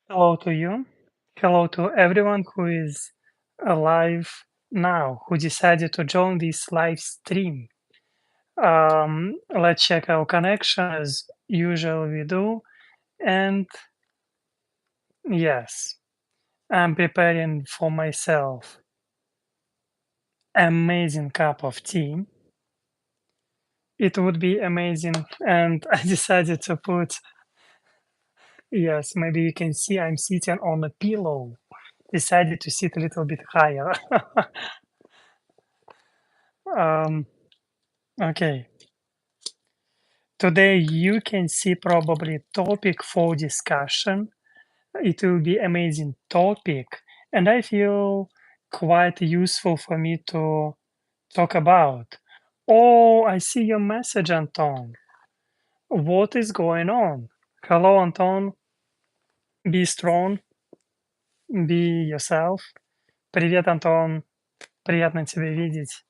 Hello to you. Hello to everyone who is alive now, who decided to join this live stream. Let's check our connection as usual we do. And yes, I'm preparing for myself amazing cup of tea. It would be amazing. And I decided to put, yes, maybe you can see I'm sitting on a pillow. Decided to sit a little bit higher. um, okay. Today you can see probably topic for discussion. It will be amazing topic, and I feel quite useful for me to talk about. Oh, I see your message, Anton. What is going on? Hello, Anton. Be strong. Be yourself. Привет, Антон. Приятно тебя видеть.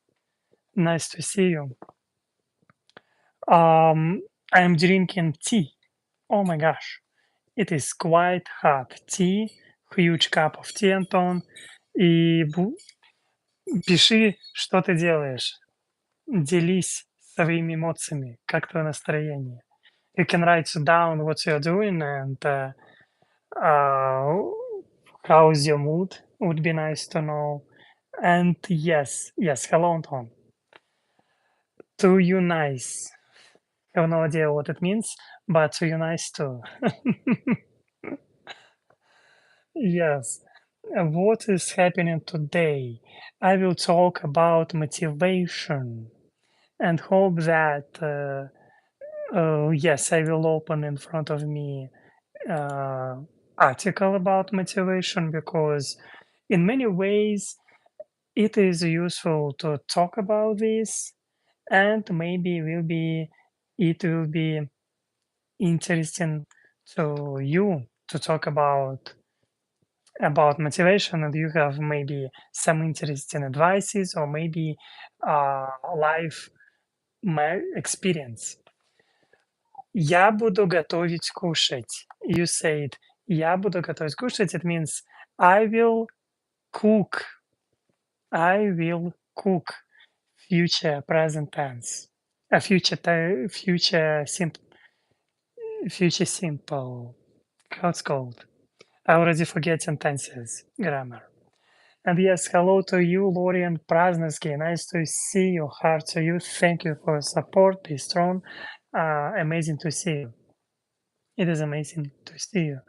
Nice to see you. I'm drinking tea. Oh my gosh. It is quite hot tea, huge cup of tea, Антон. И пиши, что ты делаешь. Делись своими эмоциями, как твое настроение. You can write down what you're doing and uh, how's your mood. Would be nice to know. And yes, hello, Anton. To you nice. Have no idea what it means, but to you nice too. Yes. What is happening today? I will talk about motivation and hope that, yes, I will open in front of me uh, article about motivation because in many ways it is useful to talk about this and maybe it will be interesting to you to talk about motivation and you have maybe some interesting advices or maybe life my experience. Я буду готовить кушать. You said я буду готовить кушать. It means I will cook. I will cook. Future present tense. A future simple. How it's called? I already forgetting tenses. Grammar. And yes, hello to you, Lorian Praznovsky. Nice to see you. Heart to you. Thank you for support. Be strong. Amazing to see you. It is amazing to see you.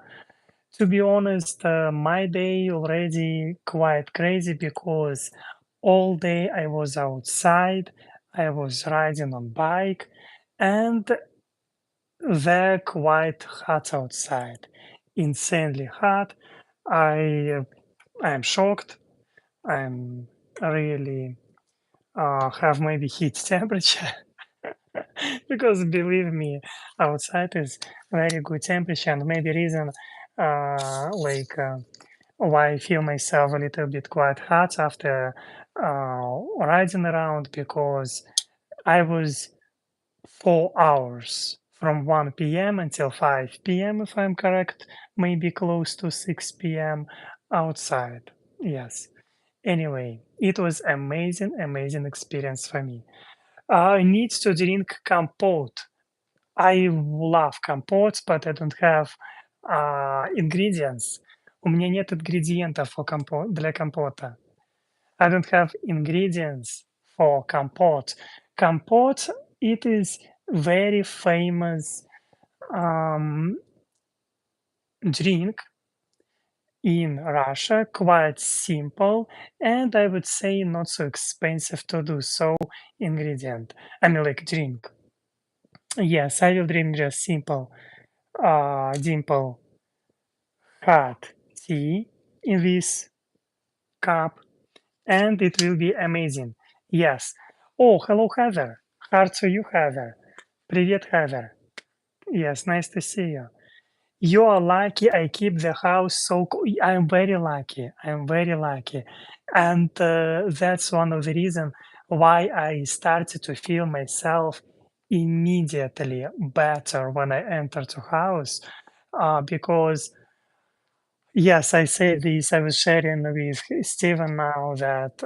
To be honest, my day already quite crazy because all day I was outside. I was riding on bike, and they're quite hot outside. Insanely hot. I I am shocked. I'm really have maybe heat temperature because believe me, outside is very good temperature and maybe reason why I feel myself a little bit quite hot after riding around because I was 4 hours from 1 p.m. until 5 p.m. if I'm correct, maybe close to 6 p.m. outside. Yes. Anyway, it was amazing experience for me. I need to drink compote. I love compotes, but I don't have ingredients. У меня нет ингредиентов для компота. I don't have ingredients for compote. Compote, it is very famous um, drink in Russia, quite simple, and I would say not so expensive to do so ingredient. I mean, like drink. Yes, I will drink just dimple hot tea in this cup, and it will be amazing. Yes. Oh, hello, Heather. Heart to you, Heather. Привет, Heather. Yes, nice to see you. You are lucky I keep the house so I'm very lucky. I'm very lucky. And that's one of the reason why I started to feel myself immediately better when I entered the house because Yes, I say this. I was sharing with Steven now that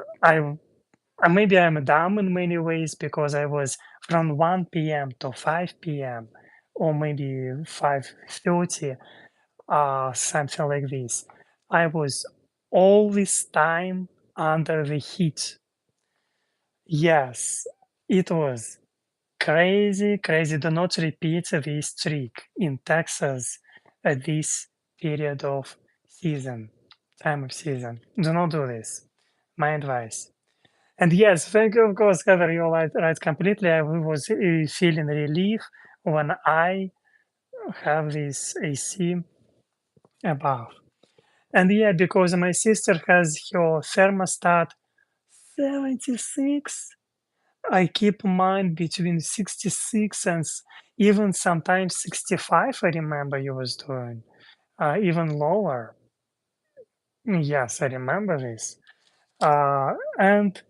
maybe I'm dumb in many ways because I was from 1 p.m. to 5 p.m. or maybe 5:30, something like this. I was all this time under the heat. Yes, it was crazy, crazy. Do not repeat this trick in Texas at this period of season, time of season. Do not do this. My advice. And yes, thank you, of course, Heather, you're right completely. I was feeling relief when I have this AC above. And yeah, because my sister has her thermostat 76. I keep mine between 66 and even sometimes 65. I remember you was doing even lower. Yes, I remember this. And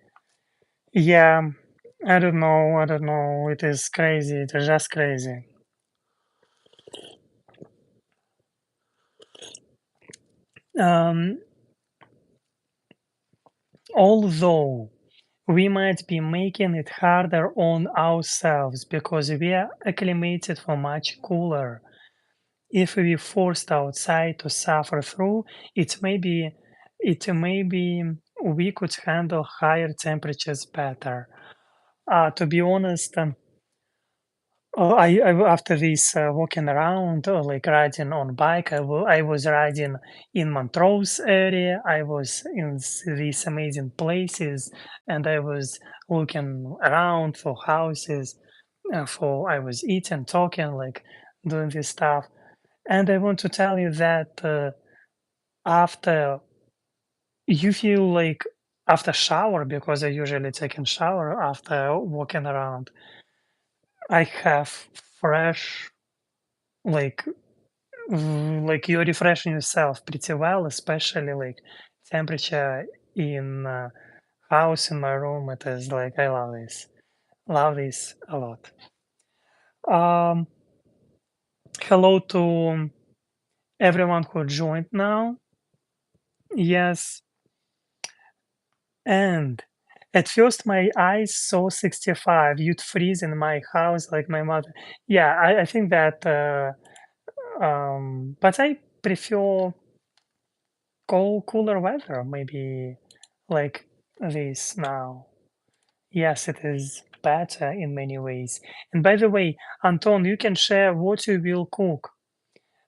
yeah, I don't know. I don't know. It is crazy. It is just crazy. Um, Although we might be making it harder on ourselves because we are acclimated for much cooler. If we forced outside to suffer through, it may be we could handle higher temperatures better. To be honest, after this walking around or like riding on bike, I was riding in Montrose area. I was in these amazing places, and I was looking around for houses. For I was eating, talking, like doing this stuff. And I want to tell you that after you feel like after shower, because I usually taking shower after walking around, I have fresh like like you're refreshing yourself pretty well, especially like temperature in house in my room. It is like I love this a lot. Um, Hello to everyone who joined now. Yes, and at first my eyes saw 65. You'd freeze in my house like my mother. Yeah, I think that. But I prefer cooler weather, maybe like this now. Yes, it is better in many ways. And by the way, Anton, you can share what you will cook.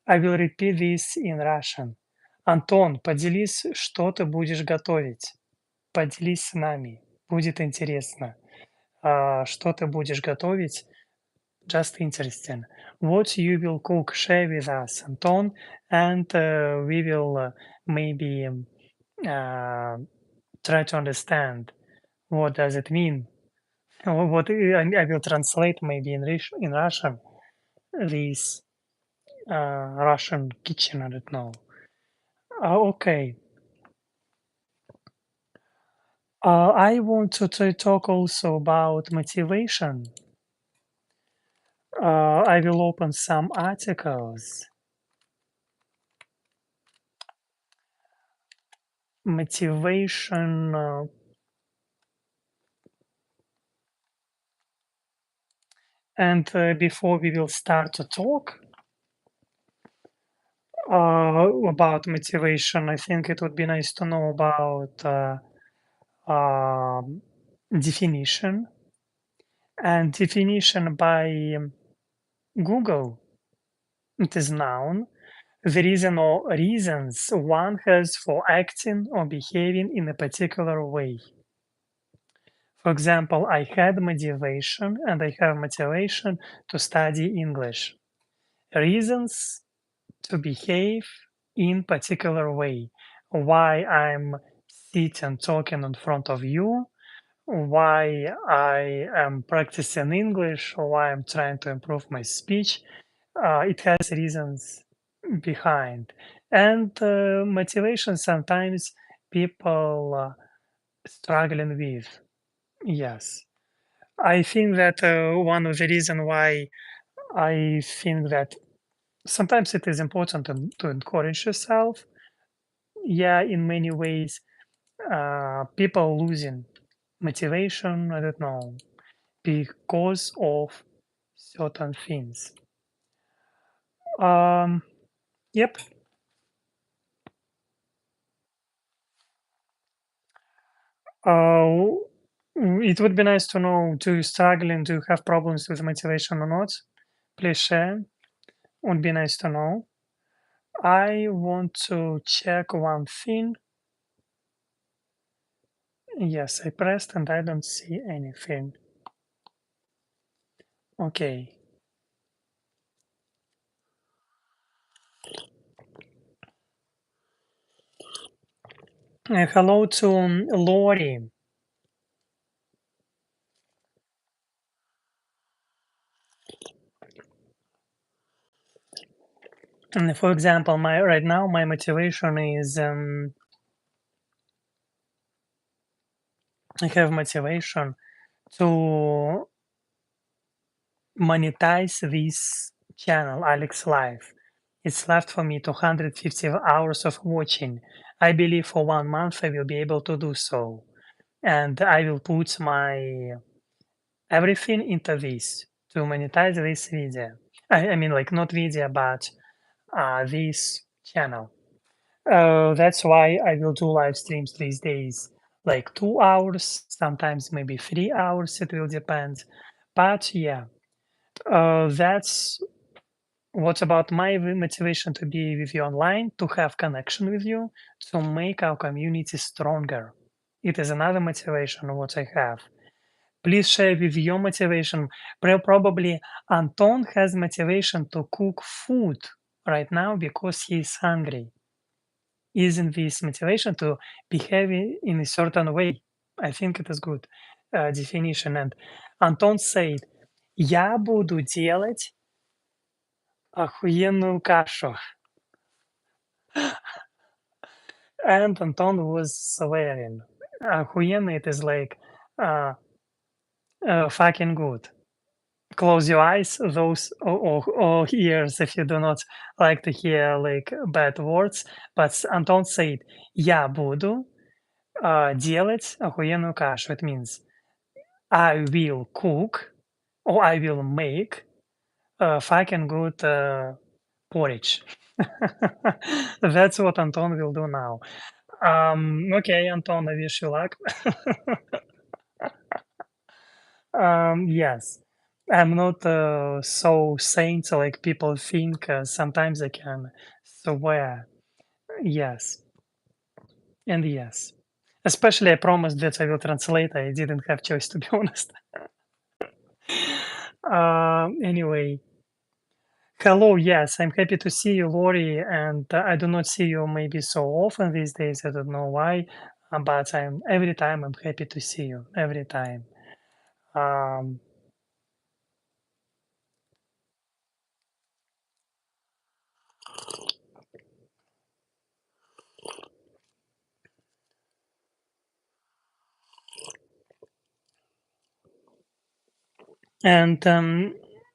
I will repeat this in Russian. Антон, поделись, что ты будешь готовить. Поделись с нами. Будет интересно. Что ты будешь готовить? Just interesting. What you will cook, share with us, Anton, and we will maybe uh, try to understand what does it mean. What I will translate maybe in Russian this Russian kitchen. I don't know. Okay. I want to talk also about motivation. I will open some articles. Motivation. And before we will start to talk about motivation, I think it would be nice to know about um definition. And definition by Google, it is noun. The reason or reasons one has for acting or behaving in a particular way. For example, I had motivation and I have motivation to study English. Reasons to behave in particular way. Why I'm sitting talking in front of you, why I am practicing English, or why I'm trying to improve my speech. It has reasons behind. And motivation sometimes people struggling with. Yes. I think that one of the reason why I think that sometimes it is important to encourage yourself yeah, in many ways, people losing motivation, I don't know, because of certain things. Um, yep. Uh, it would be nice to know, do you struggling, do you have problems with motivation or not? Please share. Would be nice to know. I want to check one thing. Yes, I pressed and I don't see anything. Okay. Hello to Lori. And for example, my right now my motivation is I have motivation to monetize this channel, Alex Live. It's left for me 250 hours of watching. I believe for 1 month I will be able to do so. And I will put my everything into this to monetize this video. I mean, like, not video, but this channel. That's why I will do live streams these days, like 2 hours, sometimes maybe 3 hours. It will depend. But yeah, that's what about my motivation to be with you online, to have connection with you, to make our community stronger. It is another motivation what I have. Please share with your motivation. Probably Anton has motivation to cook food right now because he is hungry. Isn't this motivation to behave in a certain way? I think it is good definition. And Антон said, я буду делать охуенную кашу. And Anton was swearing. Охуенно, it is like uh, fucking good. Close your eyes, those or ears if you do not like to hear like bad words. But Anton said, я буду делать охуенную кашу. It means I will cook or I will make fucking good porridge. That's what Anton will do now. Okay, Anton, I wish you luck. Yes, I'm not so saint like people think. Sometimes I can swear. Yes, and yes. Especially I promised that I will translate. I didn't have choice to be honest. Anyway, hello. Yes, I'm happy to see you, Lori, and I do not see you maybe so often these days. I don't know why, but I'm every time I'm happy to see you every time. Um, and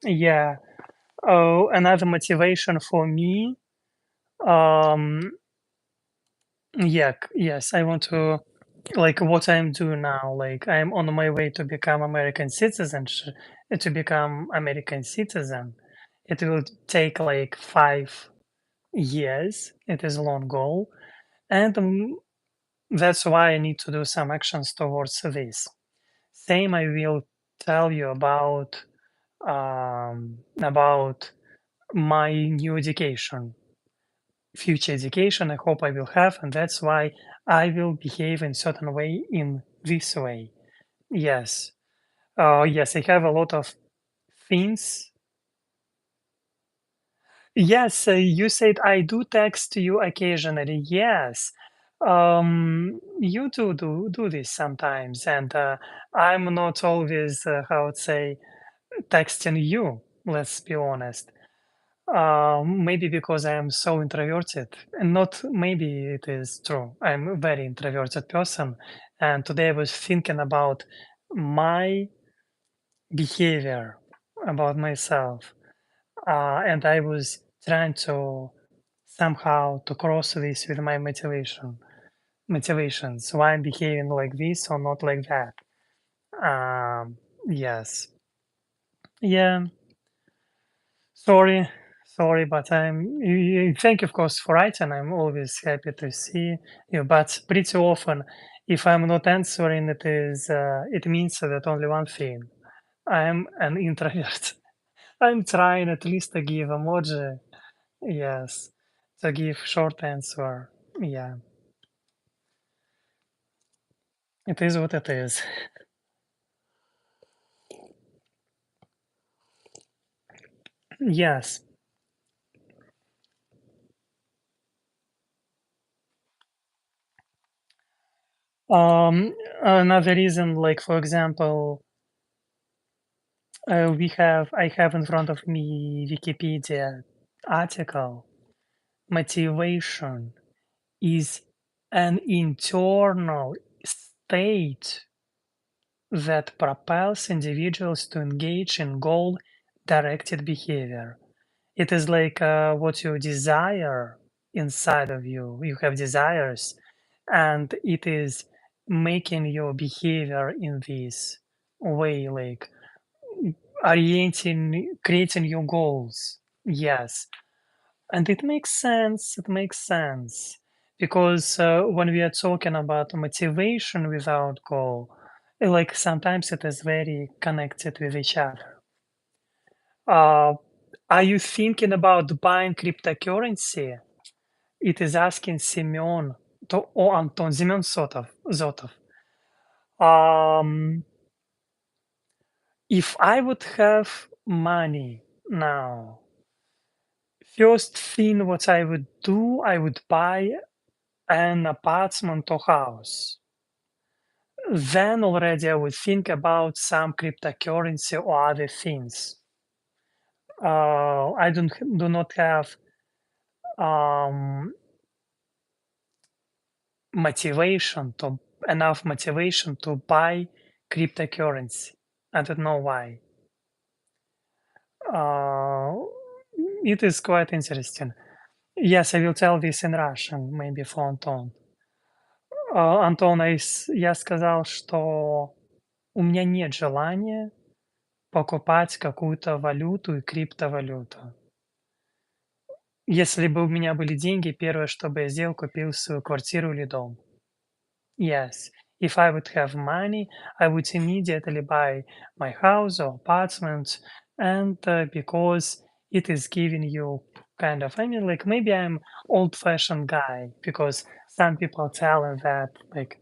yeah, oh, another motivation for me. Um, yeah, yes, I want to like what I'm doing now. Like I'm on my way to become American citizen. To become American citizen, it will take like 5 years. It is a long goal, and that's why I need to do some actions towards this. Same, I will tell you about my new education, future education. I hope I will have, and that's why I will behave in certain way in this way. Yes, yes, I have a lot of things. Yes, you said I do text you occasionally. Yes, you do this sometimes, and I'm not always how to say texting you. Let's be honest. Maybe because I am so introverted, and not maybe it is true. I'm a very introverted person, and today I was thinking about my behavior, about myself, and I was trying to somehow to cross this with my motivations. Why I'm behaving like this or not like that. Yes. Yeah. Sorry, sorry, but thank you, of course, for writing. I'm always happy to see you, but pretty often, if I'm not answering, it means that only one thing. I'm an introvert. I'm trying at least to give emoji. Yes, to give short answer. Yeah, it is what it is. Yes. Um, Another reason, like for example, I have in front of me Wikipedia article. Motivation is an internal state that propels individuals to engage in goal directed behavior. It is like what you desire inside of you. You have desires, and it is making your behavior in this way, like creating your goals. Yes, and it makes sense. It makes sense because when we are talking about motivation without goal, like sometimes it is very connected with each other. Uh, are you thinking about buying cryptocurrency? It is asking Simeon or Anton Simeon Zotov. Um, if I would have money now, first thing what I would do, I would buy an apartment or house. Then already I would think about some cryptocurrency or other things. I do not have um, motivation to enough motivation to buy cryptocurrency. I don't know why. Uh, it is quite interesting. Yes, I will tell this in Russian, maybe for Антон. Антон, я сказал, что у меня нет желания покупать какую-то валюту и криптовалюту. Если бы у меня были деньги, первое, что бы я сделал, купил свою квартиру или дом. Yes, if I would have money, I would immediately buy my house or apartment, and because it is giving you kind of, I mean, like maybe I'm old-fashioned guy because some people tell me that like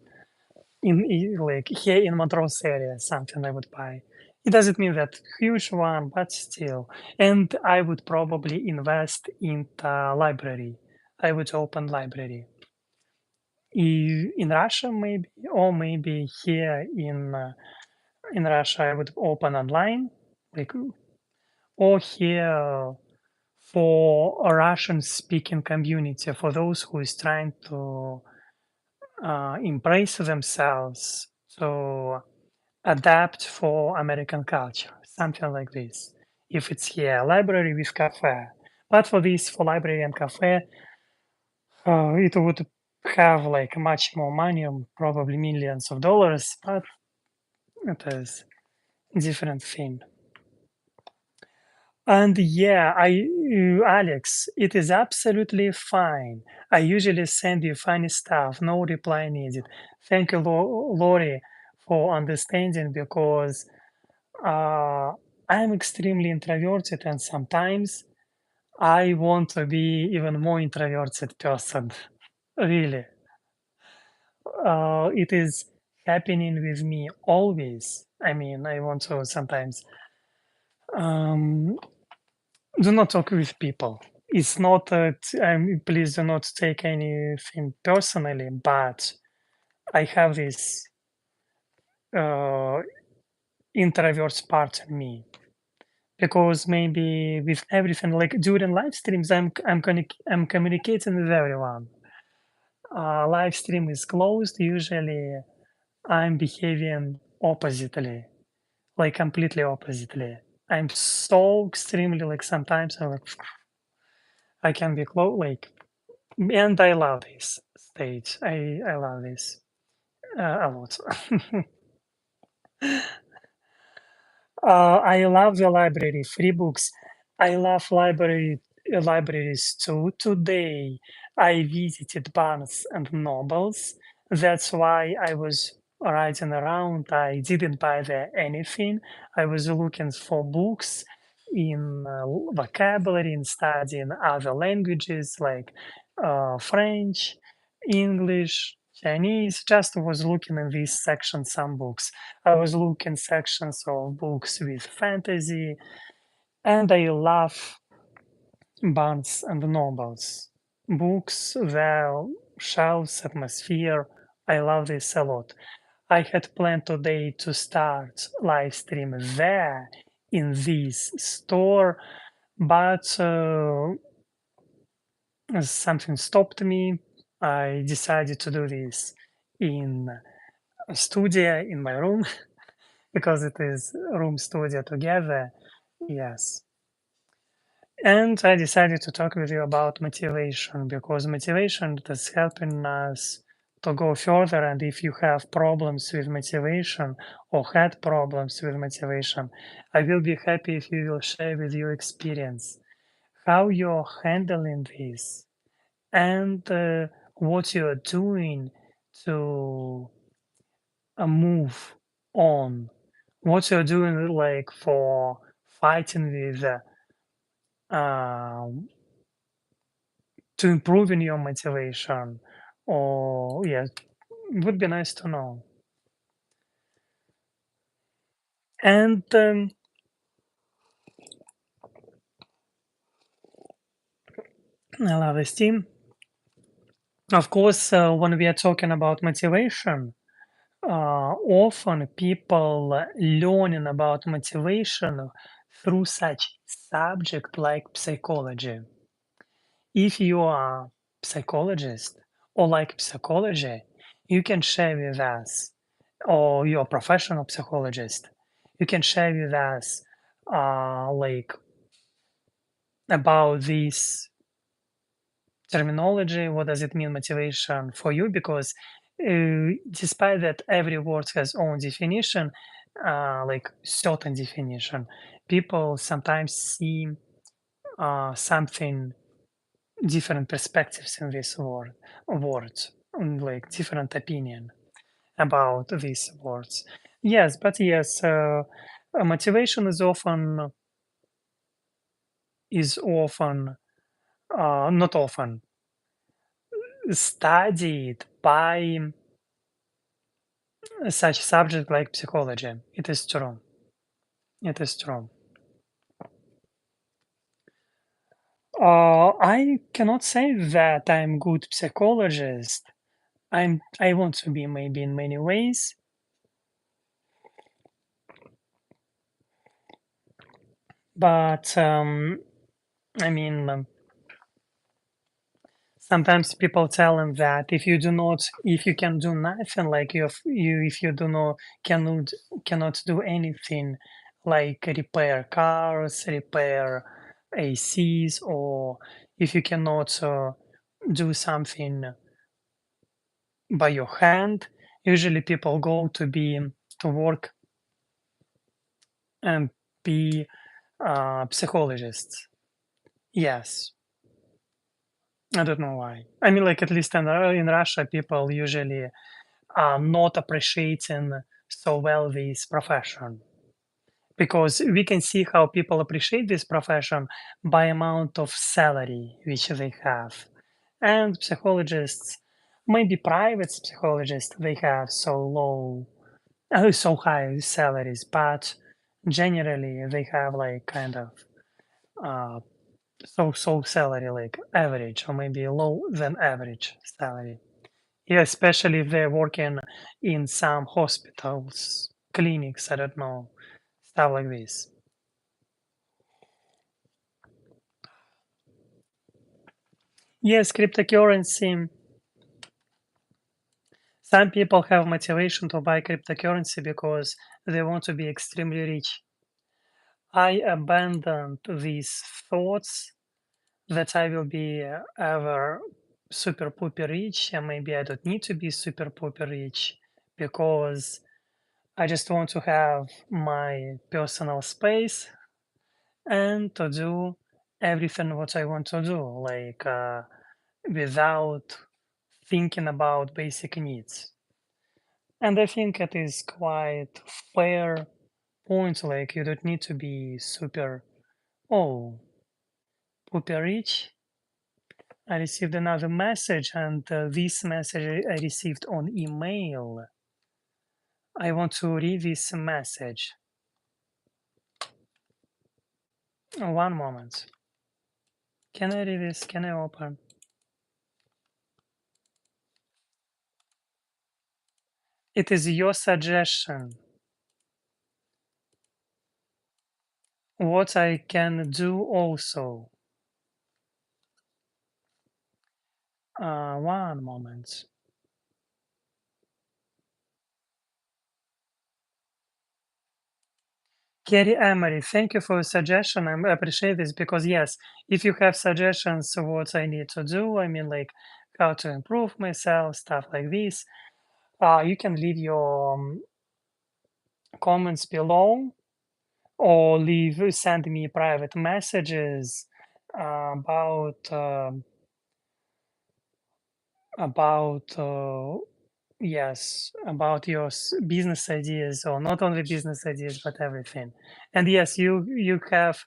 like here in Montrose area, something I would buy. It doesn't mean that huge one, but still. And I would probably invest in the library. I would open library. In Russia, maybe, or maybe here in Russia, I would open online, like, or here for a Russian-speaking community, for those who is trying to embrace themselves, to adapt for American culture, something like this. If it's here, library with cafe. But for this, for library and cafe, it would have like much more money, probably millions of dollars, but it is different thing. And yeah, Alex, it is absolutely fine. I usually send you funny stuff, no reply needed. Thank you, Lori, for understanding because uh, I'm extremely introverted and sometimes I want to be even more introverted person. Really. It is happening with me always. I mean, I want to sometimes um, do not talk with people. It's not that please do not take anything personally, but I have this uh, introvert part in me because maybe with everything like during live streams, I'm communicating with everyone. Live stream is closed. Usually, I'm behaving oppositely, like completely oppositely. I'm so extremely like sometimes I can be close like And I love this stage. I love this a lot. I love the library, free books. I love libraries too. Today I visited Barnes and Nobles. That's why I was riding around. I didn't buy there anything. I was looking for books in vocabulary and studying other languages like French, English, Chinese. Just was looking in this section some books. I was looking sections of books with fantasy, and I love Barnes and Nobles. Books, their shelves, atmosphere. I love this a lot. I had planned today to start live stream there in this store, but something stopped me. I decided to do this in a studio in my room because it is room studio together. Yes. And I decided to talk with you about motivation because motivation is helping us to go further. And if you have problems with motivation or had problems with motivation, I will be happy if you will share with your experience how you're handling this and what you're doing to move on. What you're doing like for fighting with um, to improving your motivation or yeah, would be nice to know. And I love esteem. Of course, when we are talking about motivation, often people learning about motivation through such subject like psychology. If you are psychologist or like psychology, you can share with us, or you're a professional psychologist, you can share with us like about this terminology. What does it mean motivation for you? Because despite that every word has own definition, like certain definition, people sometimes see something different perspectives in this words, like different opinion about these words. Yes, but yes, motivation is often not often studied by such subject like psychology. It is true. It is true. I cannot say that I'm good psychologist. I want to be maybe in many ways, but I mean, sometimes people tell them that if you can do nothing, like if you do not cannot do anything, like repair cars, repair ACs, or if you cannot do something by your hand, usually people go to work and be psychologists. Yes, I don't know why. I mean, like at least in Russia, people usually not appreciating so well this profession because we can see how people appreciate this profession by amount of salary which they have. And psychologists, maybe private psychologists, they have so high salaries, but generally they have like kind of uh, so salary like average or maybe low than average salary. Yeah, especially if they're working in some hospitals, clinics, I don't know, stuff like this. Yes, cryptocurrency. Some people have motivation to buy cryptocurrency because they want to be extremely rich. I abandoned these thoughts that I will be ever. super pooper rich, and maybe I don't need to be super pooper rich because I just want to have my personal space and to do everything what I want to do, like without thinking about basic needs. And I think it is quite fair point. Like you don't need to be super oh pooper rich. I received another message, and this message I received on email. I want to read this message. One moment. Can I read this? Can I open? It is your suggestion. What I can do also. One moment. Kerry Emery, thank you for your suggestion. I appreciate this because yes, if you have suggestions of what I need to do, I mean like how to improve myself, stuff like this, you can leave your comments below or send me private messages about about yes, about your business ideas, or not only business ideas but everything. And yes, you have.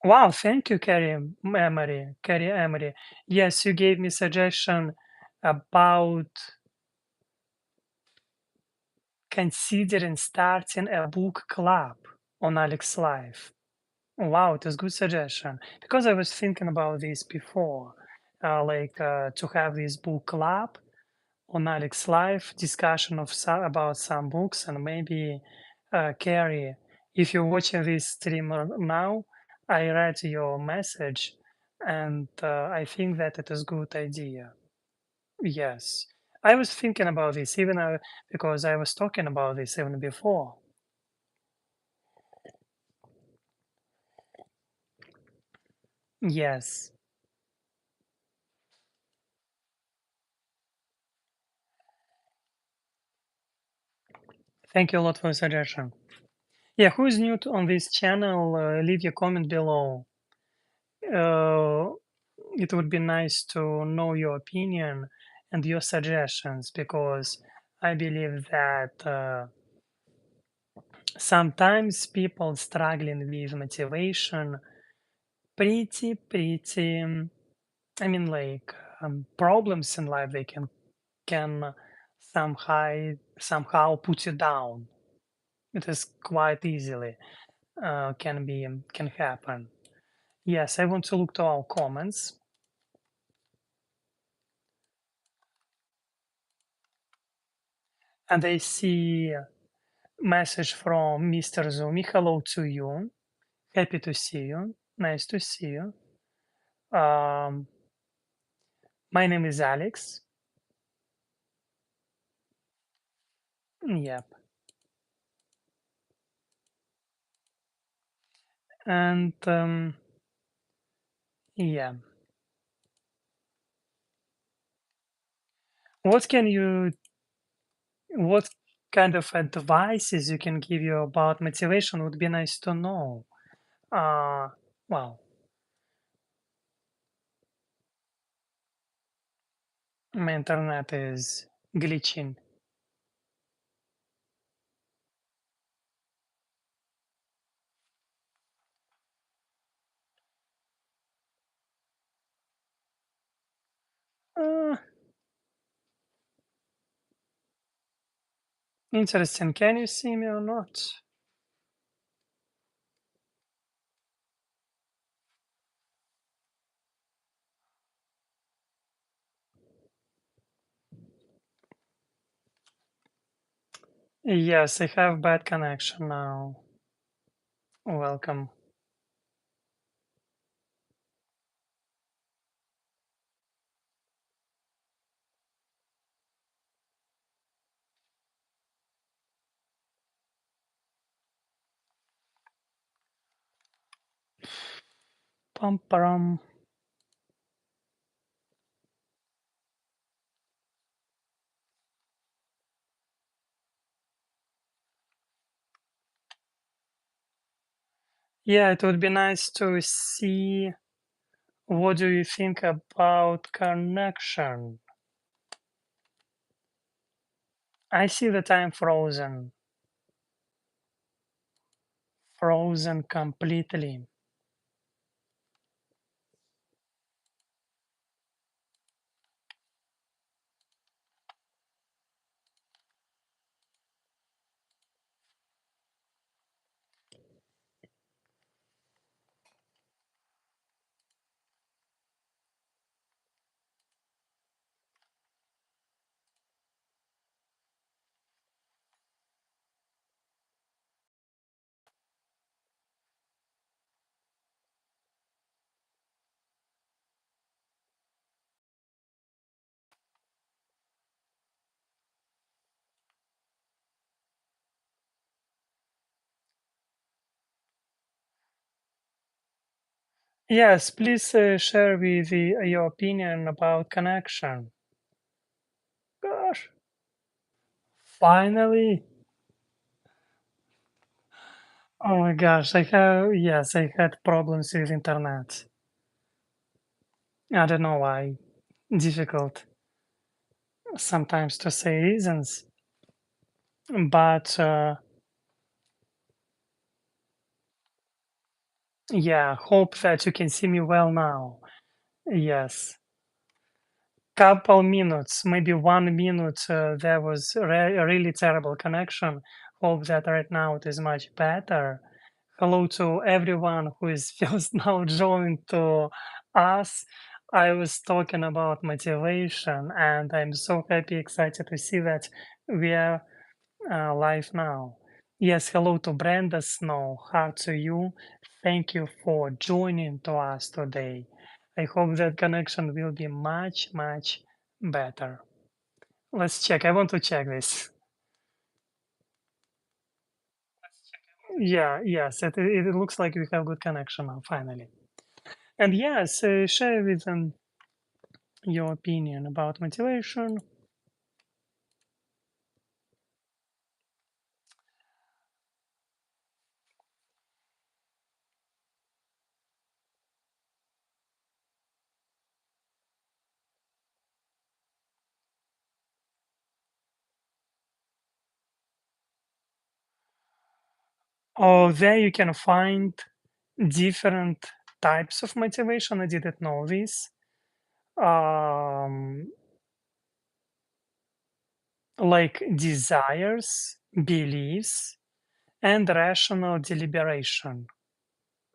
Wow, thank you, Carrie Emery. Yes, you gave me suggestion about considering starting a book club on Alex Live. Wow, it is good suggestion because I was thinking about this before, to have this book club on Alex Live, discussion of about some books, and maybe Carrie, if you're watching this stream now, I read your message, and I think that it is good idea. Yes, I was thinking about this even because I was talking about this even before. Yes, thank you a lot for the suggestion. Yeah, who is new on this channel? Leave your comment below. Uh, it would be nice to know your opinion and your suggestions because I believe that sometimes people struggling with motivation pretty I mean like problems in life they can somehow put you down. It is quite easily can happen. Yes, I want to look to our comments, and I see message from Mr. Zumi. Hello to you. Happy to see you. Nice to see you. Um, my name is Alex. Yep. And yeah, what can you, what kind of advices you can give you about motivation would be nice to know. Uh, well, my internet is glitching. Uh, Interesting. Can you see me or not? Yes, I have bad connection now. Welcome. Pum, parum. Yeah, it would be nice to see what do you think about connection. I see that I'm frozen completely. Yes, please share with your opinion about connection. Gosh, finally. Oh my gosh, yes, I had problems with internet. I don't know why. Difficult sometimes to say reasons, but yeah, hope that you can see me well now. Yes, couple minutes, maybe 1 minute, there was a really terrible connection. Hope that right now it is much better. Hello to everyone who is just now joined to us. I was talking about motivation, and I'm so happy, excited to see that we are live now. Yes, hello to Brenda Snow. How to you? Thank you for joining to us today. I hope that connection will be much, much better. Let's check. I want to check this. Yeah, yes, it looks like we have good connection now, finally. And yes, share with them your opinion about motivation. Or there you can find different types of motivation. I didn't know this. Um, like desires, beliefs, and rational deliberation.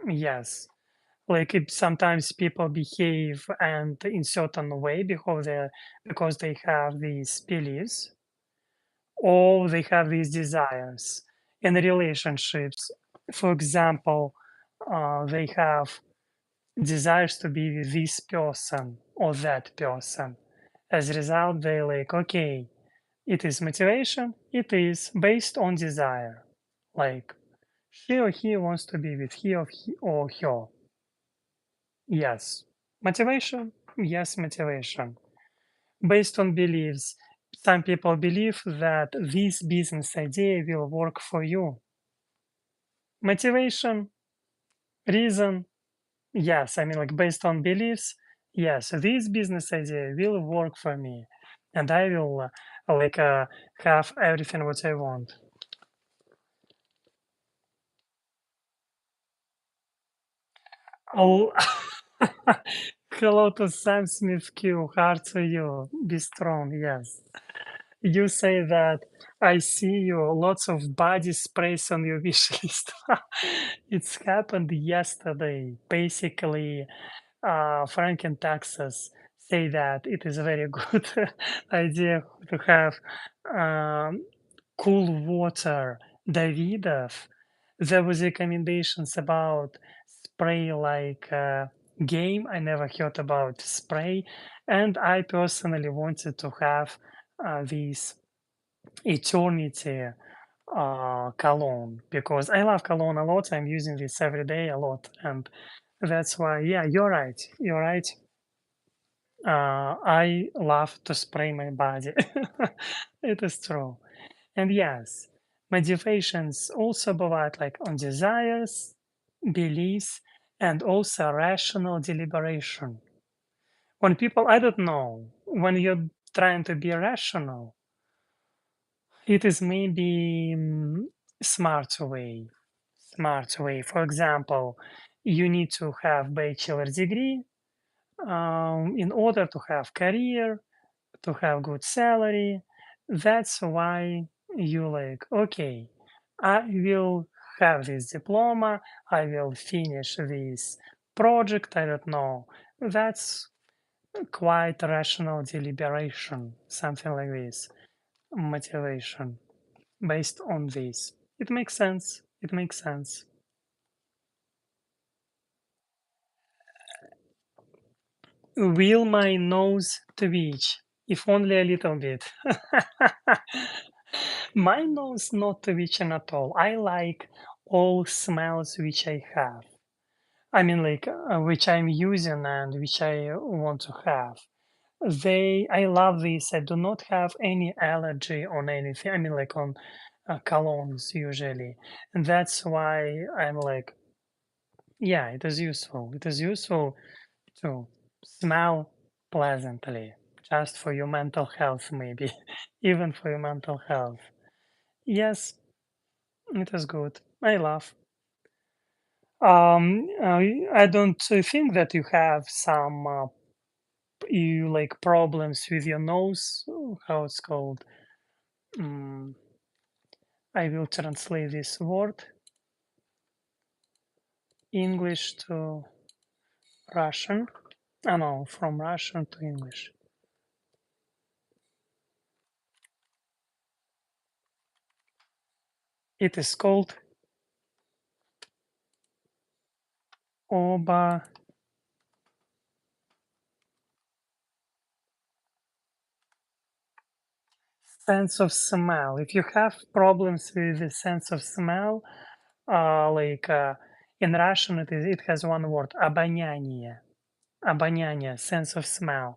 Yes, like sometimes people behave and in certain way because they have these beliefs or they have these desires in relationships. For example, they have desires to be with this person or that person. As a result, they like, okay, it is motivation, it is based on desire. Like she or he wants to be with he or her. Yes. Motivation? Yes, motivation. Based on beliefs. Some people believe that this business idea will work for you. Motivation, reason, yes. I mean, like based on beliefs, yes, this business idea will work for me, and I will like have everything what I want. Oh, hello to Sam Smith Q. How are you? Be strong. Yes. You say that I see you lots of body sprays on your wish list. It's happened yesterday. Basically, Frank in Texas say that it is a very good idea to have um, cool water. Davidov, there was recommendations about spray like game. I never heard about spray, and I personally wanted to have this eternity cologne because I love cologne a lot. I'm using this every day a lot, and That's why, yeah, you're right. You're right. I love to spray my body. It is true. And yes, motivations also provide like on desires, beliefs, and also rational deliberation. When people, I don't know, when you're trying to be rational, it is maybe smart way. Smart way. For example, you need to have bachelor degree in order to have career, to have good salary. That's why you like, okay, I will have this diploma, I will finish this project, I don't know. That's quite rational deliberation, something like this, motivation based on this. It makes sense. It makes sense. Will my nose twitch? If only a little bit. My nose not twitching at all. I like all smells which I have. I mean, like which I'm using and which I want to have. I love this. I do not have any allergy on anything. I mean, like on colognes usually, and that's why I'm like, yeah, it is useful. It is useful to smell pleasantly, just for your mental health, maybe, even for your mental health. Yes, it is good. I love. I don't think that you have some you like problems with your nose. How it's called? Mm, I will translate this word English to Russian. I know from Russian to English. It is called oba sense of smell. If you have problems with the sense of smell, like in Russian, it has one word обоняние, обоняние, sense of smell.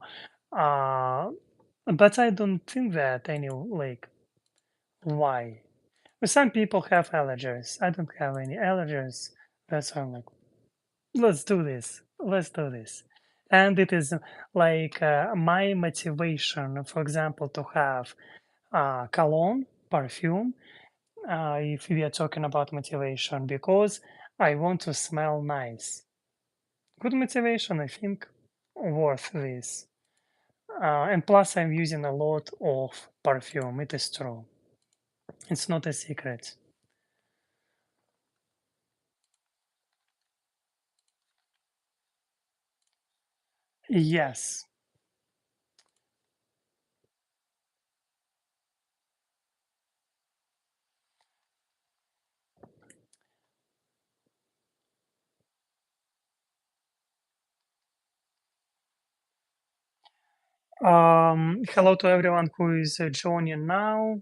Uh, but I don't think that any like why. But some people have allergies. I don't have any allergies. That's why I'm like, let's do this. Let's do this. And it is like my motivation, for example, to have cologne, perfume, if we are talking about motivation, because I want to smell nice. Good motivation, I think, worth this. And plus, I'm using a lot of perfume. It is true. It's not a secret. Yes. Hello to everyone who is joining now.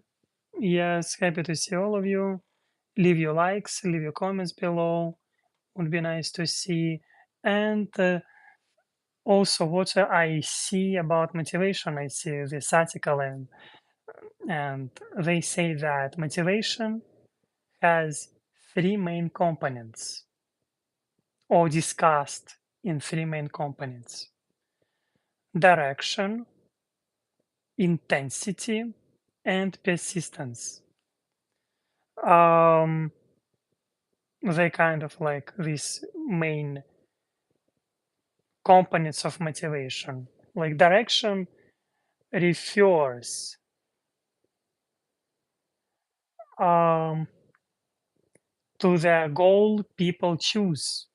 Yes, happy to see all of you. Leave your likes, leave your comments below. Would be nice to see. And also, what I see about motivation, I see this article, and they say that motivation has three main components, or discussed in three main components: direction, intensity, and persistence. Um, they kind of like these main components of motivation. Like direction refers um, to the goal people choose.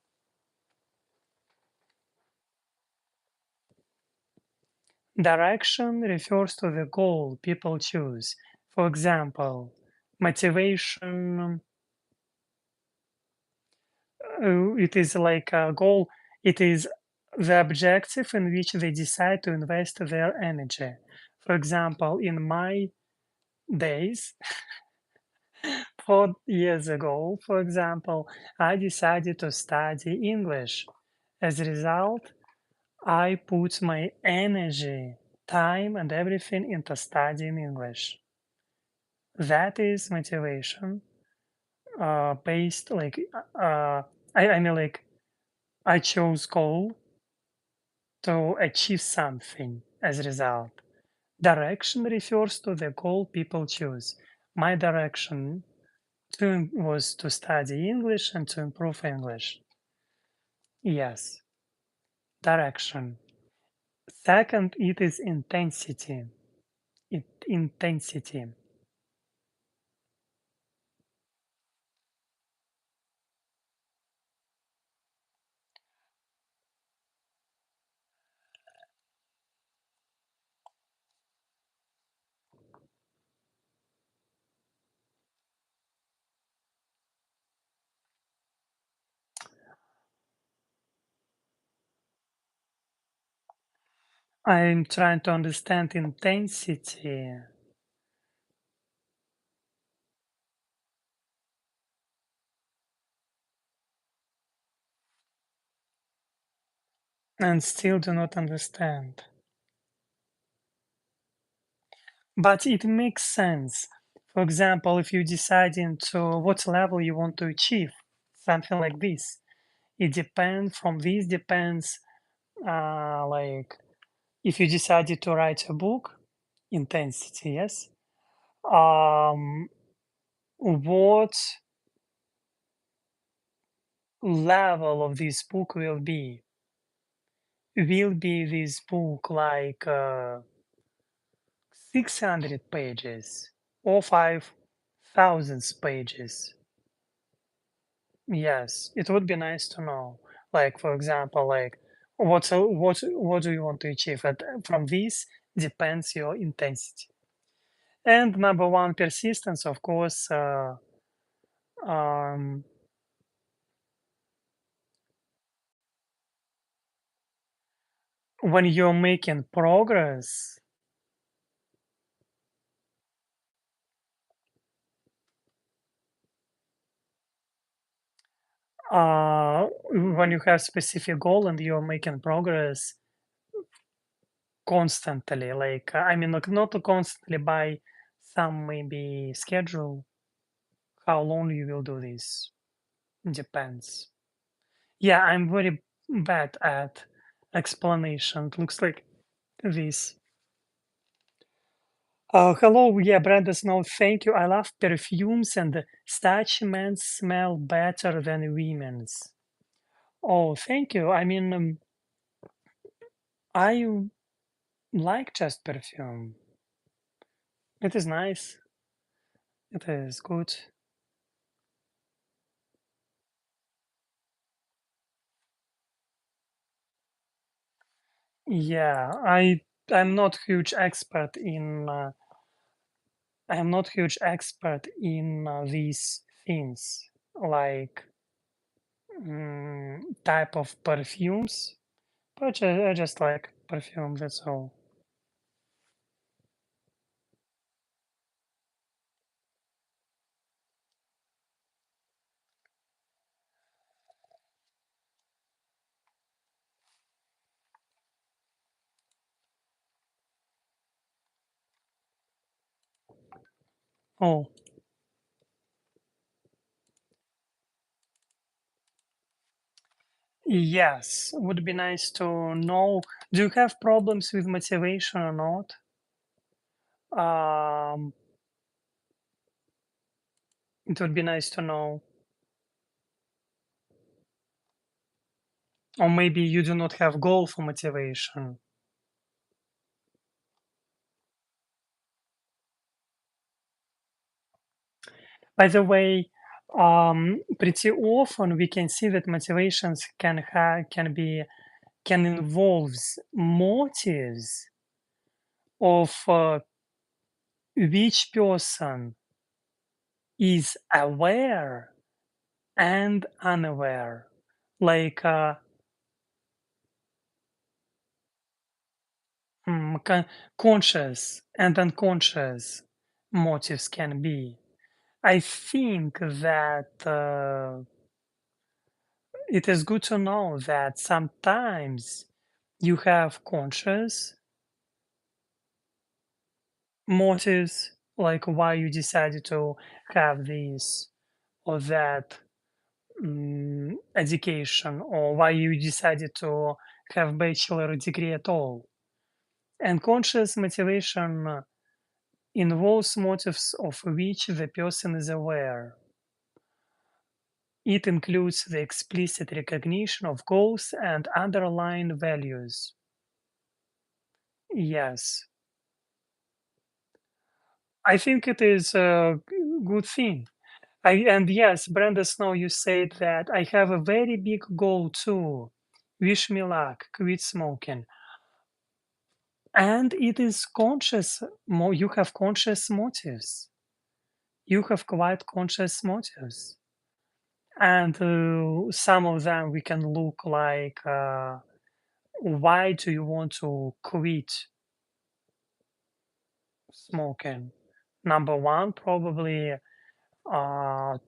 Direction refers to the goal people choose. For example, motivation, it is like a goal, it is the objective in which they decide to invest their energy. For example, in my days, 4 years ago, for example, I decided to study English As a result, I put my energy, time, and everything into studying English. That is motivation, based like I mean like I chose goal to achieve something as a result. Direction refers to the goal people choose. My direction was to study English and to improve English. Yes, direction. Second, it is intensity. Intensity. I'm trying to understand intensity and still do not understand. But it makes sense. For example, if you decide into what level you want to achieve, something like this, it depends. From this depends, like if you decided to write a book, intensity, yes. Um, what level of this book will be? Will be this book like 600 pages or 5,000 pages? Yes, it would be nice to know. Like, for example, like what do you want to achieve? From this depends your intensity. And number one, persistence, of course. Um, when you're making progress, when you have specific goal and you're making progress constantly, like I mean, like not constantly by some maybe schedule, how long you will do this depends. Yeah, I'm very bad at explanation. It looks like this. Hello, yeah, Brenda Snow, thank you. I love perfumes and such men smell better than women's. Oh, thank you. I mean, I like just perfume. It is nice. It is good. Yeah, I'm not huge expert in I'm not huge expert in these things like type of perfumes, but I just like perfume. That's all. Oh, yes, would be nice to know. Do you have problems with motivation or not? Um, it would be nice to know. Or maybe you do not have goal for motivation. By the way, pretty often we can see that motivations can involves motives of which person is aware and unaware. Like conscious and unconscious motives can be. I think that it is good to know that sometimes you have conscious motives, like why you decided to have this or that education, or why you decided to have bachelor degree at all. And conscious motivation involves motives of which the person is aware. It includes the explicit recognition of goals and underlying values. Yes, I think it is a good thing. And yes, Brenda Snow, you said that I have a very big goal too. Wish me luck, quit smoking. And it is conscious, you have conscious motives. You have quite conscious motives. And some of them we can look like, why do you want to quit smoking? Number one, probably to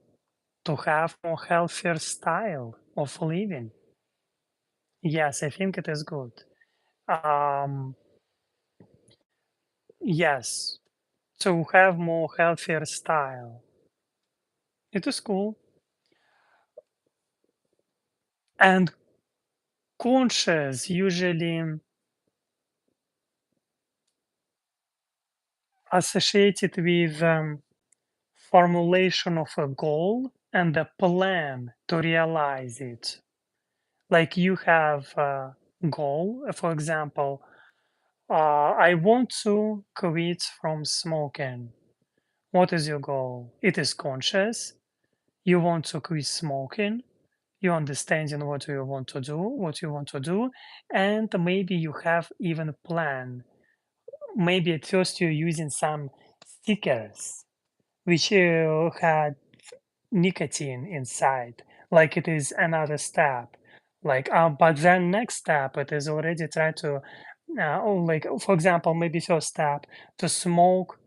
have more healthier style of living. Yes, I think it is good. Um, yes, to have more healthier style. It is cool. And conscious usually associated with formulation of a goal and a plan to realize it. Like you have a goal, for example, I want to quit from smoking. What is your goal? It is conscious. You want to quit smoking. You understanding what you want to do, and maybe you have even a plan. Maybe at first you're using some stickers which had nicotine inside, like it is another step. Like, but then next step, it is already try to, like for example, maybe first step to smoke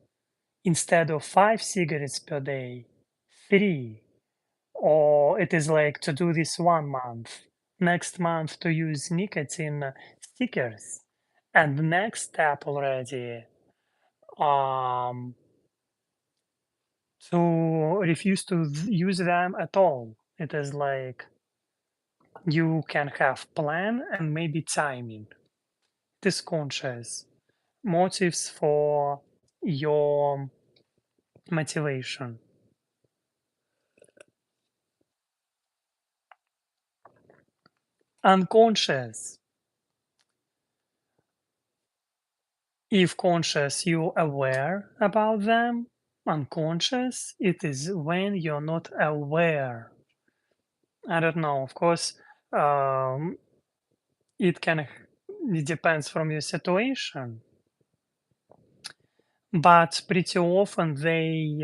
instead of 5 cigarettes per day, 3, or it is like to do this 1 month. Next month to use nicotine stickers, and the next step already um to refuse to use them at all. It is like you can have plan and maybe timing. It is conscious. Motives for your motivation. Unconscious. If conscious, you're aware about them. Unconscious, it is when you're not aware. I don't know. Of course, um, it can. It depends from your situation, but pretty often they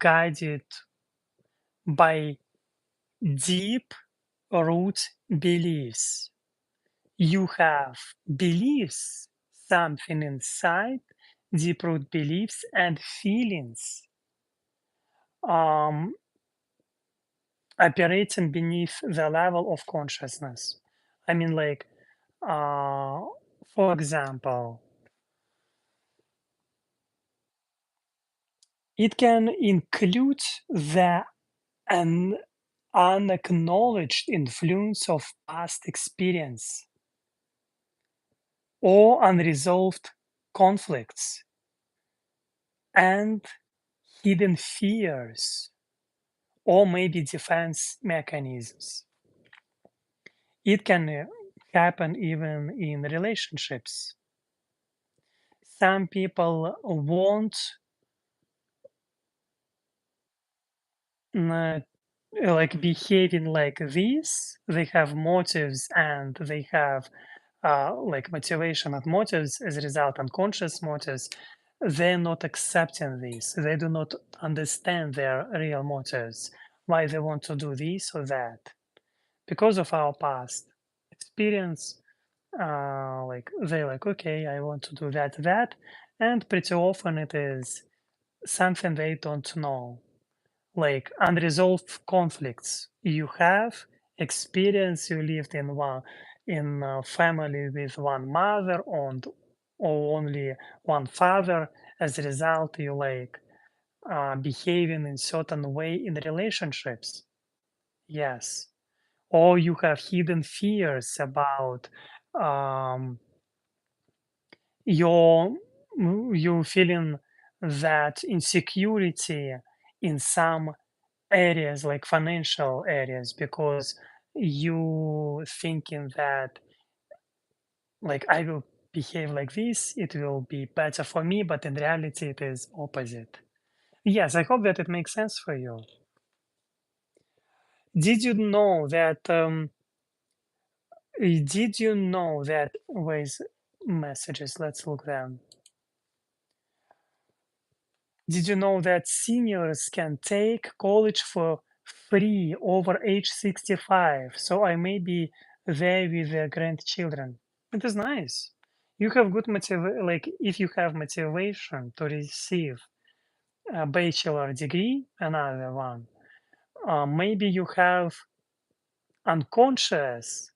guided by deep root beliefs. You have beliefs, something inside, deep root beliefs and feelings um, operating beneath the level of consciousness. I mean, like, uh, for example, it can include the an unacknowledged influence of past experience or unresolved conflicts and hidden fears or maybe defense mechanisms. It can happen even in relationships. Some people want uh, like behaving like this. They have motives and they have like motivation and motives as a result, unconscious motives. They're not accepting this. They do not understand their real motives, why they want to do this or that. Because of our past experience, like they're like, okay, I want to do that, and pretty often it is something they don't know, like unresolved conflicts you have experience. You lived in one in a family with one mother and or only one father. As a result, you like behaving in certain way in relationships. Yes. Or you have hidden fears about um, your you feeling that insecurity in some areas like financial areas because you thinking that like I will behave like this, it will be better for me, but in reality it is opposite. Yes, I hope that it makes sense for you. Did you know that did you know that with messages, let's look them. Did you know that seniors can take college for free over age 65? So I may be there with their grandchildren. It is nice. You have good like if you have motivation to receive a bachelor degree, another one, maybe you have unconscious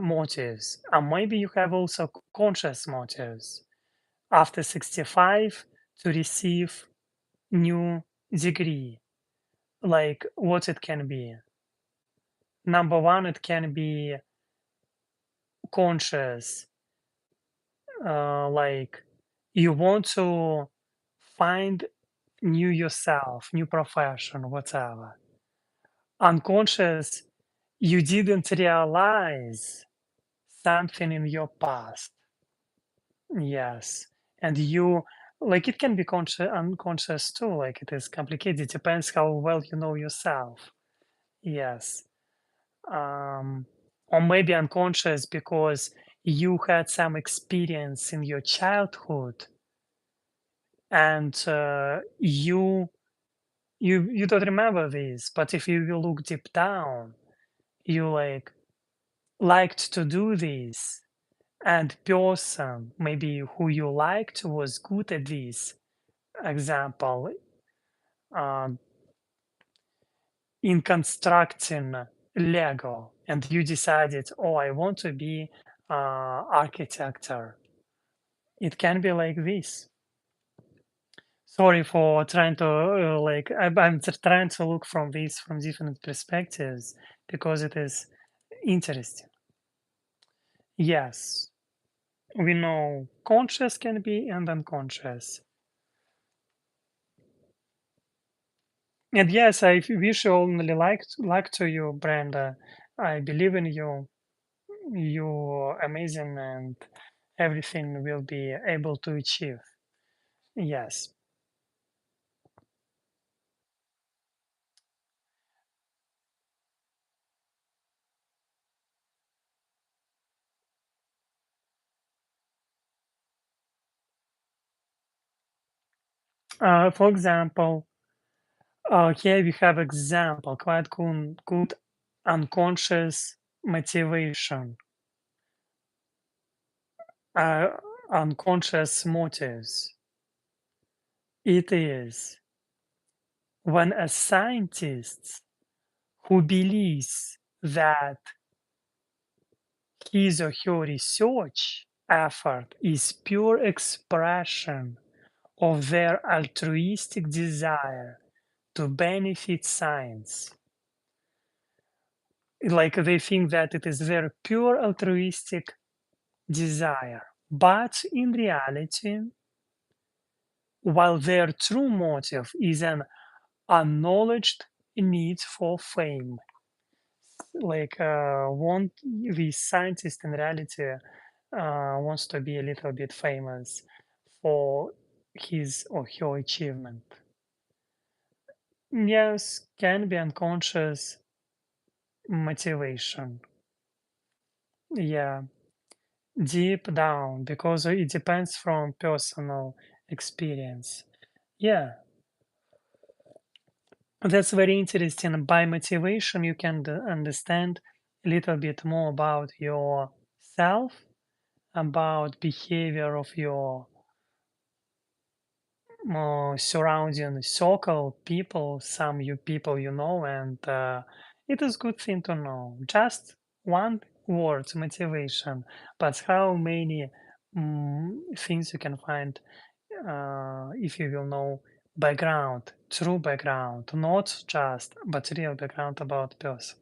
motives, and maybe you have also conscious motives after 65 to receive new degree. Like what it can be. Number one, it can be conscious, like you want to find new yourself, new profession, whatever. Unconscious, you didn't realize something in your past. Yes. And you like it can be conscious unconscious too, like it is complicated. It depends how well you know yourself. Yes. um, or maybe unconscious because you had some experience in your childhood and you don't remember this, but if you will look deep down you like liked to do this, and person maybe who you liked was good at this example, um, in constructing Lego, and you decided, oh, I want to be architecture. It can be like this. Sorry for trying to trying to look from this from different perspectives because it is interesting. Yes, we know conscious can be and unconscious. And yes, I wish you only like to you, Brenda. I believe in you. You're amazing, and everything will be able to achieve. Yes. For example, here we have example, quite good unconscious motivation, uh, unconscious motives. It is when a scientist who believes that his or her research effort is pure expression of their altruistic desire to benefit science. Like they think that it is their pure altruistic desire. But in reality, while their true motive is an acknowledged need for fame, like want the scientist in reality wants to be a little bit famous for his or her achievement. Yes, can be unconscious motivation. Yeah, deep down, because it depends from personal experience. Yeah, that's very interesting. By motivation, you can understand a little bit more about yourself, about behavior of your surrounding circle, people, some you people you know, and It is good thing to know. Just one word, motivation, but how many things you can find if you will know background, true background, not just, but real background about person.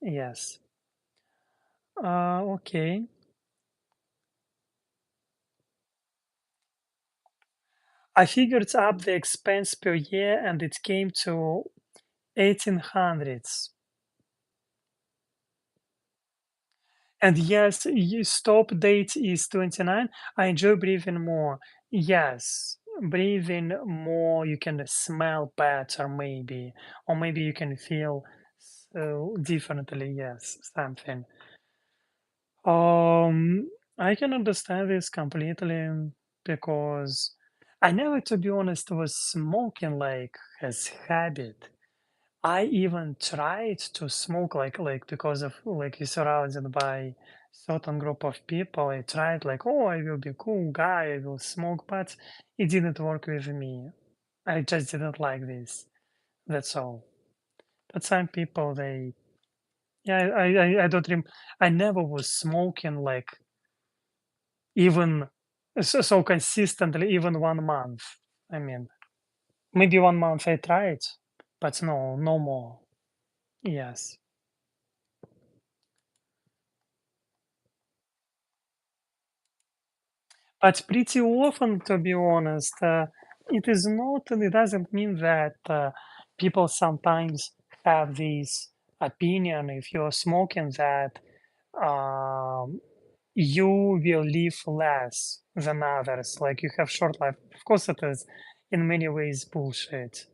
Yes. Okay. I figured up the expense per year and it came to 1800s. And yes, stop date is 29. I enjoy breathing more. Yes, breathing more, you can smell better maybe, or maybe you can feel so differently. Yes, something. I can understand this completely because I never, to be honest, was smoking like as habit. I even tried to smoke like because of like you're surrounded by certain group of people. I tried like, oh, I will be a cool guy, I will smoke, but it didn't work with me. I just didn't like this. That's all. But some people they yeah, I don't I never was smoking like even so consistently, even 1 month. I mean, maybe 1 month I tried, but no, no more. Yes. But pretty often, to be honest, it doesn't mean that people sometimes have this opinion if you're smoking that um, you will live less than others, like you have short life. Of course, it is in many ways bullshit.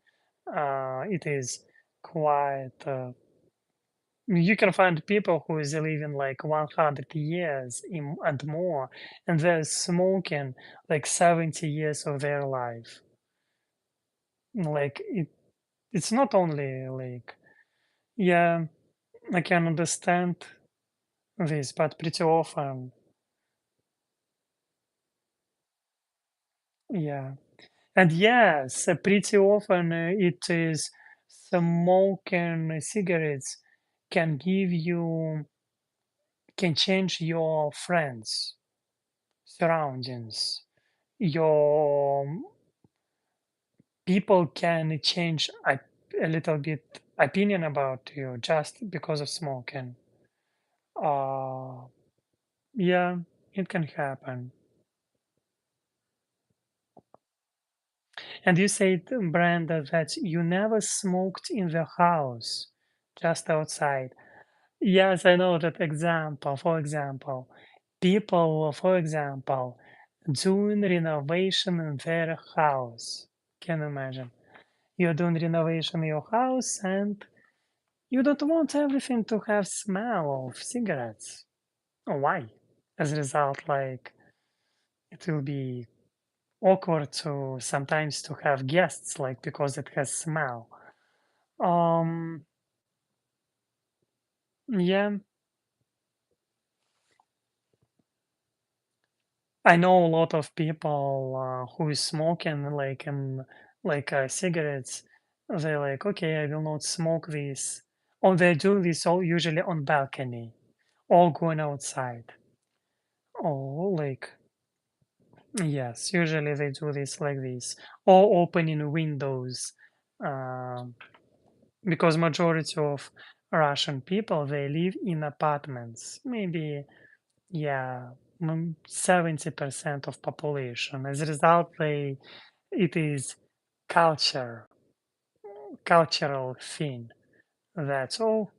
It is quite you can find people who is living like 100 years and more, and they're smoking like 70 years of their life. Like it's not only like, yeah, I can understand this, but pretty often, yeah. And yes, pretty often it is smoking cigarettes can give you, can change your friends, surroundings, your people can change a little bit opinion about you just because of smoking. Uh, yeah, it can happen. And you said, Brenda, that you never smoked in the house, just outside. Yes, I know that example. For example, people, for example, doing renovation in their house. Can you imagine? You're doing renovation in your house and you don't want everything to have smell of cigarettes. Oh, why? As a result, like it will be awkward to sometimes to have guests, like because it has smell. Um, yeah, I know a lot of people who is smoking cigarettes. They're like, okay, I will not smoke this, or they do this all usually on balcony, or going outside, or like yes, usually they do this like this, or opening windows, um, because majority of Russian people they live in apartments. Maybe yeah, 70% of population. As a result, they it is culture, cultural thing. That's all.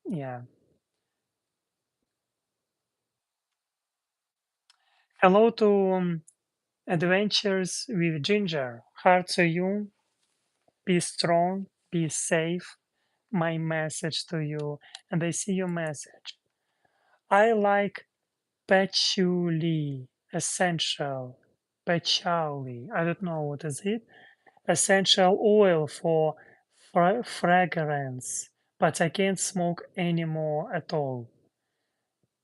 Yeah. Hello to Adventures with Ginger. Heart to you. Be strong. Be safe. My message to you, and I see your message. I like patchouli, essential, patchouli. I don't know what is it. Essential oil for fragrance, but I can't smoke anymore at all.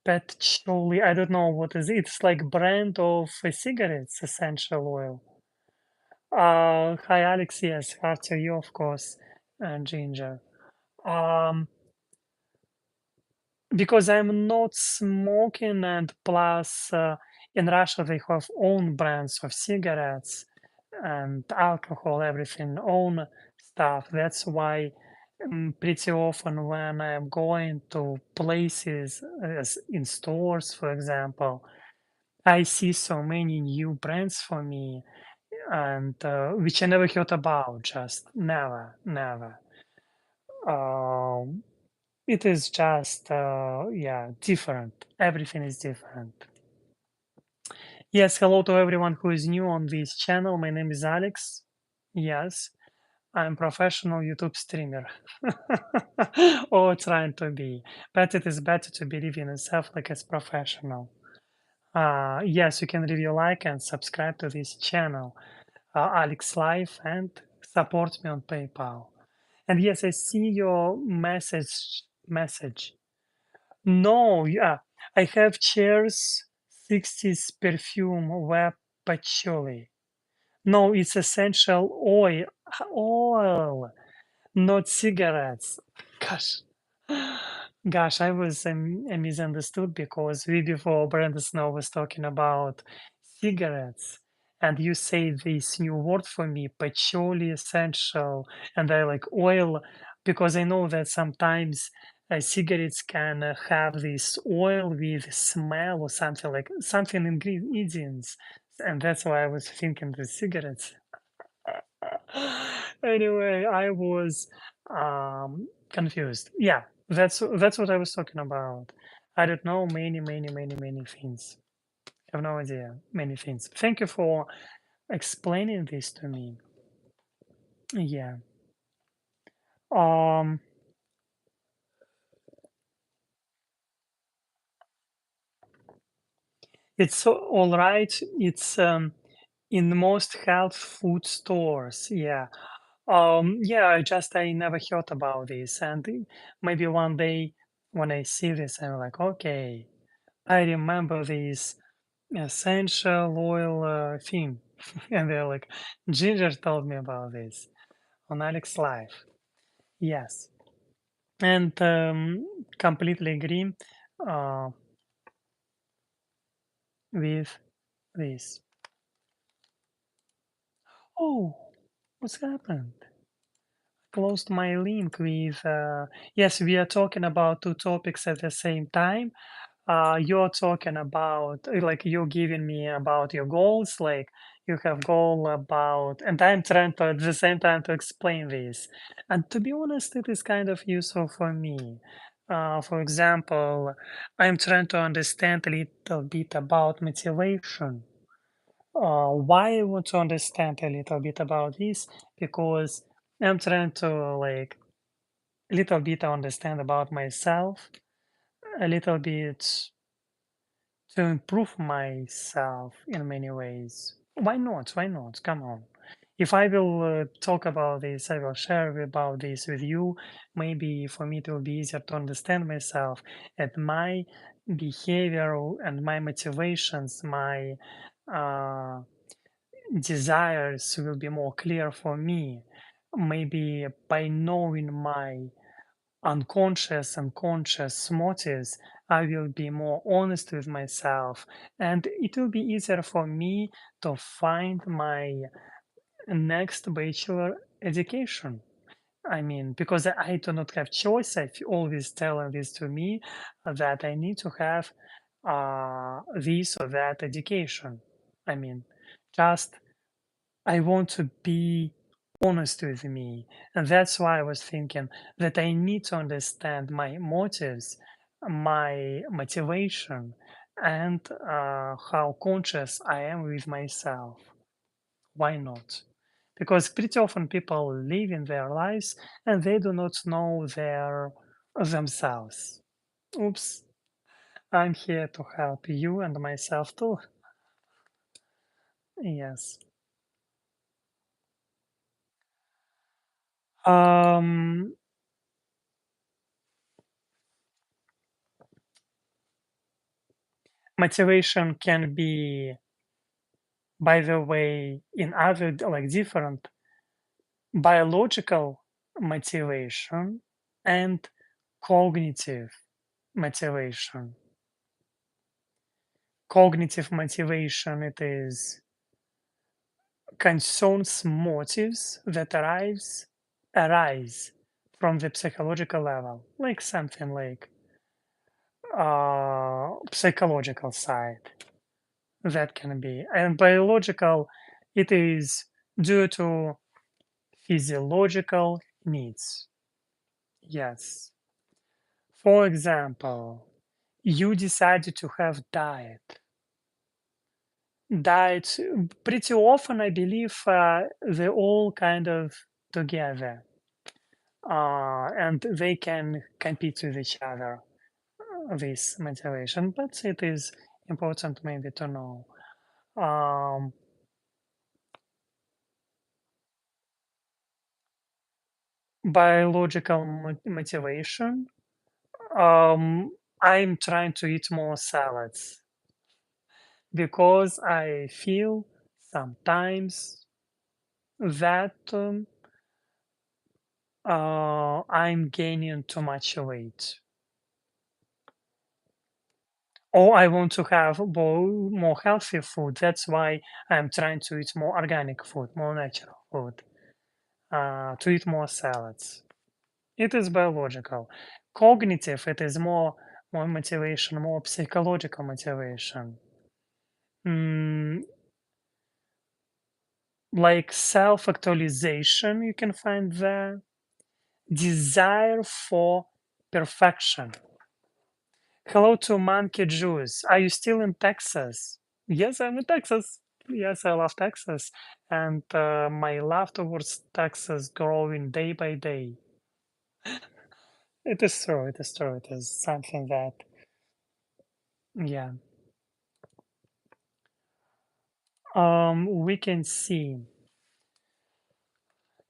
Patchouli, I don't know what is it. It's like brand of cigarettes, essential oil. Hi Alex, yes, after you of course, and Ginger. Um, because I'm not smoking, and plus, in Russia they have own brands of cigarettes and alcohol, everything, own stuff. That's why pretty often when I'm going to places, as in stores, for example, I see so many new brands for me, and which I never heard about, just never, never. Um, it is just, yeah, different. Everything is different. Yes, hello to everyone who is new on this channel. My name is Alex. Yes, I'm professional YouTube streamer. Or trying to be. But it is better to believe in yourself like as professional. Yes, you can review, like, and subscribe to this channel, Alex Life, and support me on PayPal. And yes, I see your message. No, yeah, I have chairs 60s perfume web patchouli. No, it's essential oil, not cigarettes. Gosh, gosh, I was misunderstood because we before Brandon Snow was talking about cigarettes, and you say this new word for me, patchouli essential, and I like oil because I know that sometimes cigarettes can have this oil with smell or something like something ingredients, and that's why I was thinking the cigarettes. Anyway, I was confused. Yeah, that's what I was talking about. I don't know many things. I have no idea many things. Thank you for explaining this to me. Yeah. Um, it's all right. It's in the most health food stores. Yeah. Yeah, I never heard about this, and maybe one day when I see this, I'm like, okay, I remember this essential oil theme, and they're like, Ginger told me about this on Alex Live. Yes, and completely agree uh, with this. Oh, what's happened? Closed my link with. Yes, we are talking about two topics at the same time. You're talking about like you're giving me about your goals, like you have goal about, and I'm trying to at the same time to explain this. And to be honest, it is kind of useful for me. For example, I'm trying to understand a little bit about motivation. Why I want to understand a little bit about this? Because I'm trying to like a little bit understand about myself, a little bit to improve myself in many ways. Why not? Why not? Come on. If I will talk about this, I will share about this with you. Maybe for me it will be easier to understand myself and my behavior and my motivations, my uh, desires will be more clear for me. Maybe by knowing my unconscious and conscious motives, I will be more honest with myself, and it will be easier for me to find my next bachelor education. I mean, because I do not have choice, always telling this to me that I need to have this or that education. I mean, just I want to be honest with me. And that's why I was thinking that I need to understand my motives, my motivation, and how conscious I am with myself. Why not? Because pretty often people live in their lives and they do not know themselves. Oops, I'm here to help you and myself too. Yes. Um, Motivation can be, by the way, in other like different biological motivation, and cognitive motivation. Cognitive motivation, it is concerns motives that arise from the psychological level, like something like psychological side that can be, and biological, it is due to physiological needs. Yes. For example, you decided to have diet pretty often, I believe, they all kind of together, and they can compete with each other, this motivation, but it is important maybe to know. Um, Biological motivation. I'm trying to eat more salads because I feel sometimes that I'm gaining too much weight. Or I want to have more healthy food. That's why I'm trying to eat more organic food, more natural food, to eat more salads. It is biological. Cognitive, it is more motivation, more psychological motivation. Mm, like self-actualization, you can find the desire for perfection. Hello to Monkey Juice. Are you still in Texas? Yes, I'm in Texas. Yes, I love Texas. And my love towards Texas growing day by day. It is true. It is true. It is something that, yeah. We can see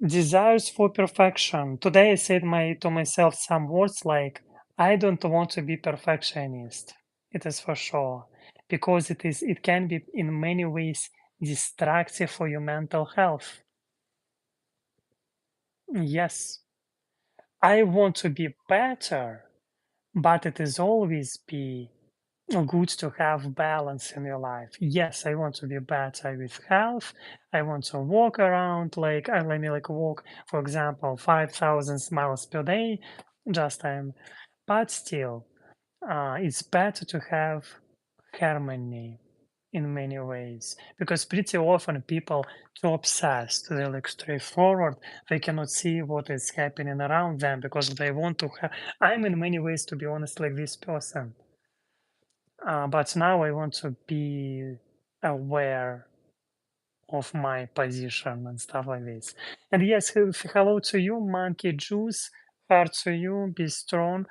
desires for perfection. Today I said to myself some words like, I don't want to be perfectionist. It is for sure. Because it can be in many ways destructive for your mental health. Yes, I want to be better, but it is always be good to have balance in your life. Yes, I want to be better with health. I want to walk around like let me like walk, for example, 5,000 miles per day. Just but still, it's better to have harmony in many ways because pretty often people too obsessed, they're like straightforward, they cannot see what is happening around them because they want to have. I'm in many ways, to be honest, like this person, but now I want to be aware of my position and stuff like this. And yes, hello to you, Monkey Juice. Heart to you, be strong.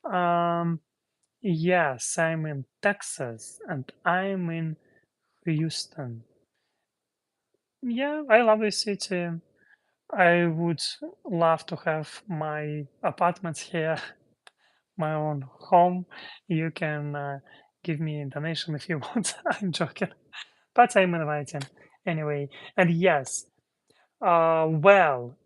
Um, yes, I'm in Texas and I'm in Houston. Yeah, I love this city. I would love to have my apartments here, my own home. You can give me a donation if you want. I'm joking. But I'm inviting anyway. And yes, well,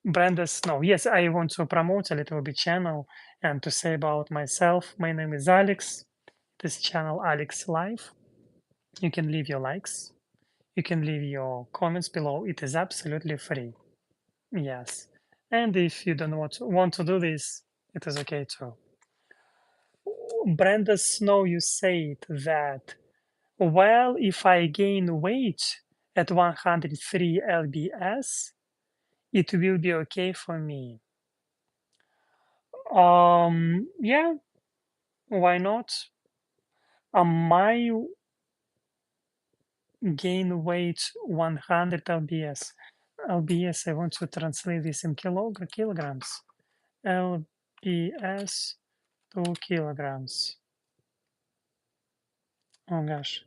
Brenda Snow. Yes, I want to promote a little bit channel and to say about myself. My name is Alex. This channel Alex Life. You can leave your likes. You can leave your comments below. It is absolutely free. Yes. And if you don't want to do this, it is okay too. Brenda Snow, you said that, well, if I gain weight at 103 lbs, it will be okay for me. Yeah, why not? My gain weight 100 lbs. I want to translate this in kilograms. lbs to kilograms. Oh gosh.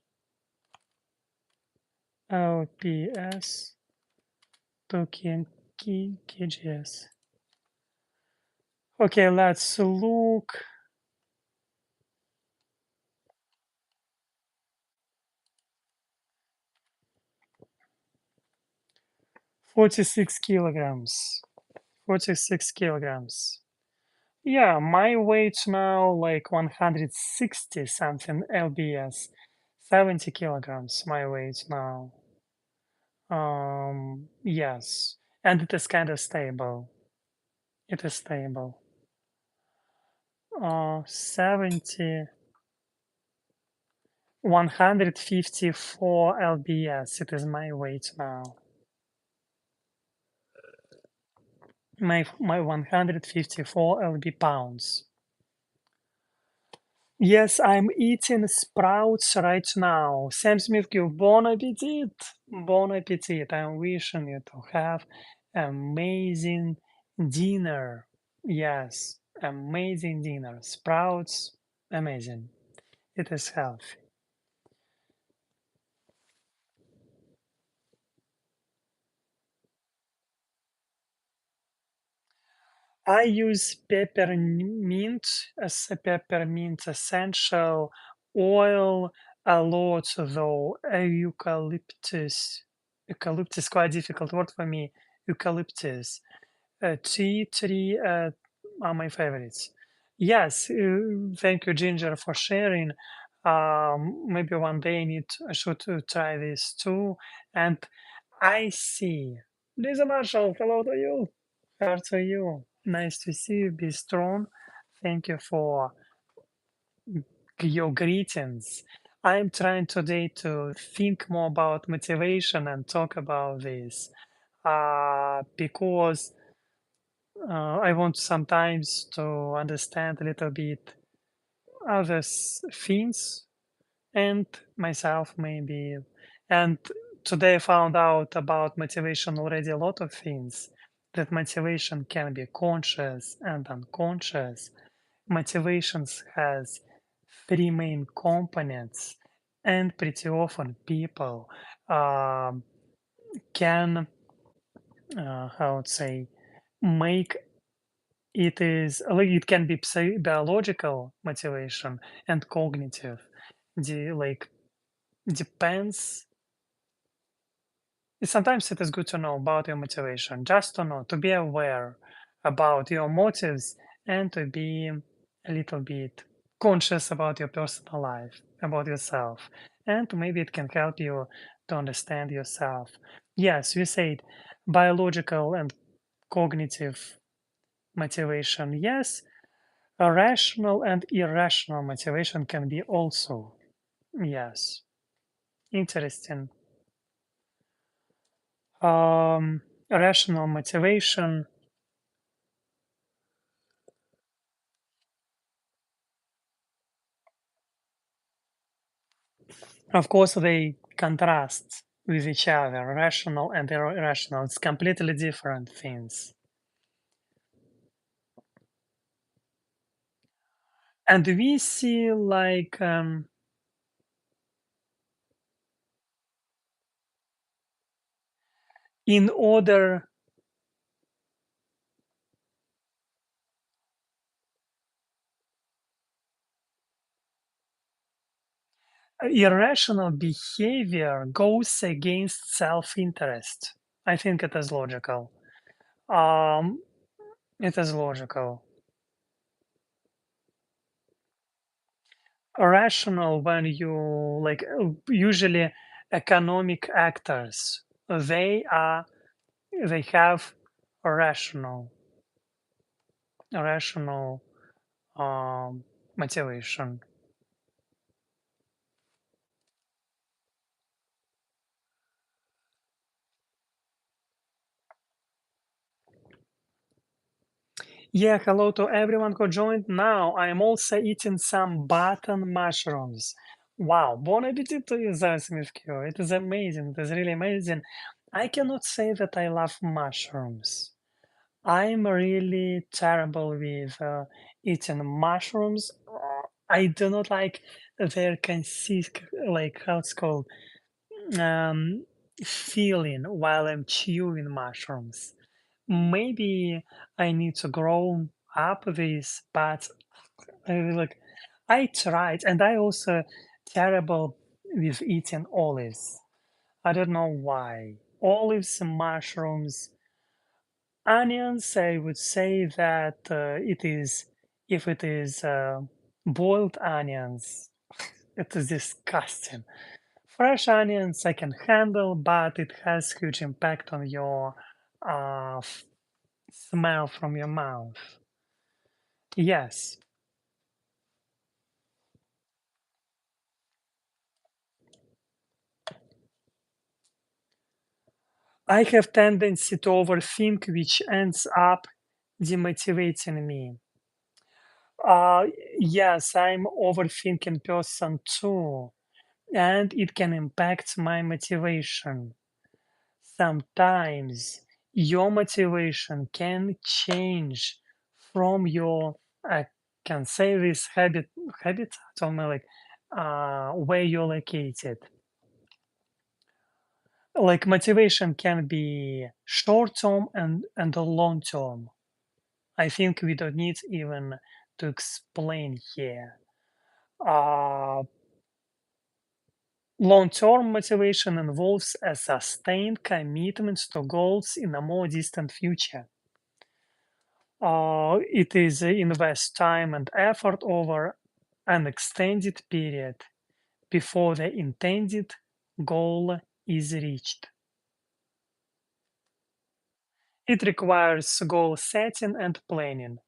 lbs to kgs. Okay, let's look. 46 kilograms. 46 kilograms. Yeah, my weight now like 160 something lbs, 70 kilograms my weight now. Yes, and it is kind of stable. It is stable. 70, 154 lbs. It is my weight now. My 154 lb pounds. Yes, I'm eating sprouts right now. Sam Smith, you bon appetit. Bon appetit. I'm wishing you to have amazing dinner. Yes, amazing dinner. Sprouts, amazing. It is healthy. I use peppermint as a peppermint essential oil a lot, though eucalyptus quite difficult word for me. Eucalyptus, tea tree are my favorites. Yes, thank you, Ginger, for sharing. Maybe one day I should try this too. And I see. Lisa Marshall, hello to you. How are you? Nice to see you. Be strong. Thank you for your greetings. I'm trying today to think more about motivation and talk about this because I want sometimes to understand a little bit others' things and myself maybe. And today I found out about motivation already a lot of things. That motivation can be conscious and unconscious. Motivations has three main components, and pretty often people um, can, how to say, make it is like it can be biological motivation and cognitive. Like depends. Sometimes it is good to know about your motivation, just to know, to be aware about your motives and to be a little bit conscious about your personal life, about yourself. And maybe it can help you to understand yourself. Yes, you said biological and cognitive motivation. Yes, a rational and irrational motivation can be also. Yes, interesting. Rational motivation, of course, they contrast with each other. Rational and irrational, it's completely different things. And we see like in order irrational behavior goes against self-interest. I think it is logical. Um, it is logical. Rational when you like usually economic actors, they are they have a rational motivation. Yeah, hello to everyone who joined now. I am also eating some button mushrooms. Wow, bon appetit to you, Zasmivkyo. It is amazing. It is really amazing. I cannot say that I love mushrooms. I'm really terrible with eating mushrooms. I do not like their like how it's called, um, feeling while I'm chewing mushrooms. Maybe I need to grow up this, but like I tried, and I also terrible with eating olives. I don't know why. Olives, mushrooms, onions. I would say that it is. If it is boiled onions, it is disgusting. Fresh onions I can handle, but it has huge impact on your smell from your mouth. Yes, I have tendency to overthink, which ends up demotivating me. Uh, yes, I'm overthinking person too, and it can impact my motivation. Sometimes your motivation can change from your, I can say this habitat or like where you're located. Like motivation can be short term and a long term. I think we don't need even to explain here. Uh, Long term motivation involves a sustained commitment to goals in a more distant future. It is invest time and effort over an extended period before the intended goal is reached. It requires goal setting and planning.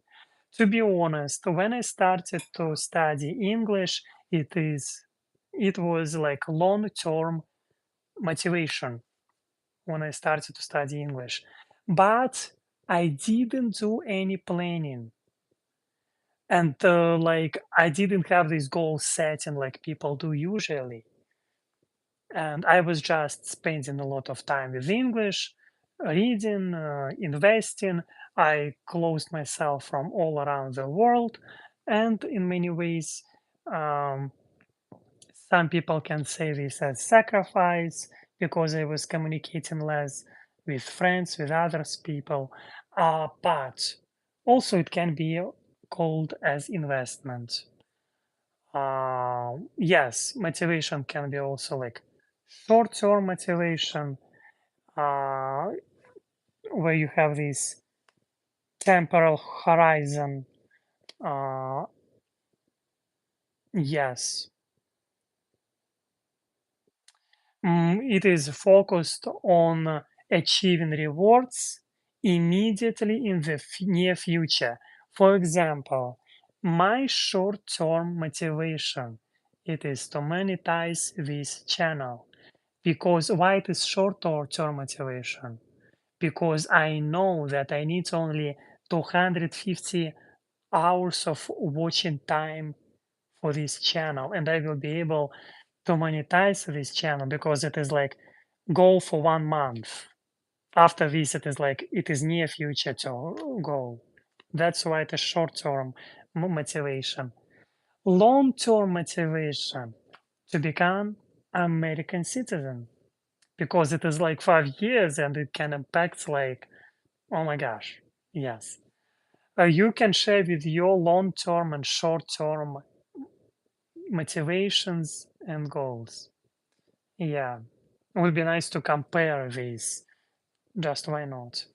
To be honest, when I started to study English, it was like long-term motivation when I started to study English. But I didn't do any planning. And like I didn't have this goal setting like people do usually. And I was just spending a lot of time with English, reading, investing. I closed myself from all around the world. And in many ways, um, some people can say this as sacrifice because I was communicating less with friends, with others people. But also, it can be called as investment. Yes, motivation can be also like short-term motivation, uh, where you have this temporal horizon. Uh, yes, it is focused on achieving rewards immediately in the near future. For example, my short-term motivation it is to monetize this channel. Because why it is short-term motivation? Because I know that I need only 250 hours of watching time for this channel, and I will be able to monetize this channel because it is like goal for 1 month. After this, it is like it is near future to goal. That's why it is short-term motivation. Long-term motivation to become American citizen because it is like 5 years and it can impact like, oh my gosh, yes. You can share with your long-term and short-term motivations and goals. Yeah, it would be nice to compare these. Just why not?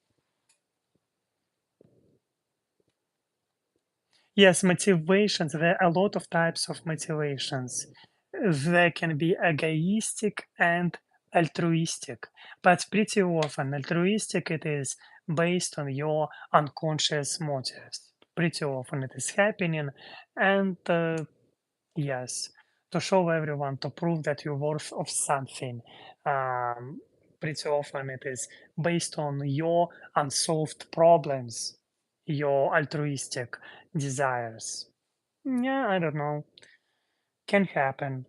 Yes, motivations. There are a lot of types of motivations. There can be egoistic and altruistic, but pretty often altruistic it is based on your unconscious motives. Pretty often it is happening, and yes, to show everyone, to prove that you're worth of something. Um, Pretty often it is based on your unsolved problems, your altruistic desires. Yeah, I don't know. Can happen.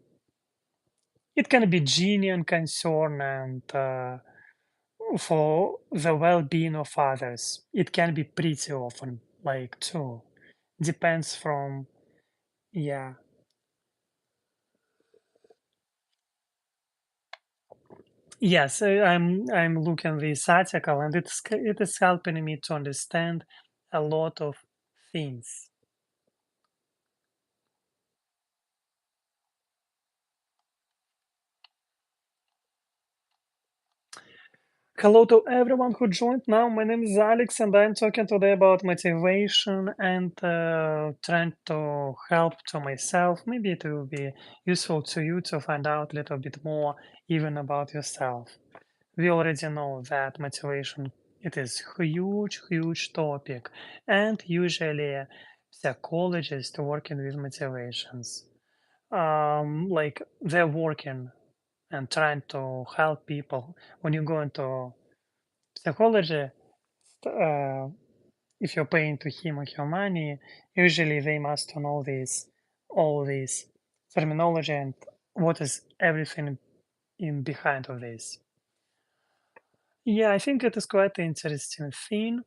It can be genuine concern and for the well-being of others. It can be pretty often, like too. Depends from yeah. Yes, I'm looking this article and it is helping me to understand a lot of things. Hello to everyone who joined now. My name is Alex, and I'm talking today about motivation and trying to help to myself. Maybe it will be useful to you to find out a little bit more even about yourself. We already know that motivation it is huge topic, and usually psychologists working with motivations, like they're working and trying to help people. When you go into psychology, uh, if you're paying to him or her money, usually they must know this, all this terminology and what is everything in behind of this. Yeah, I think it is quite an interesting thing.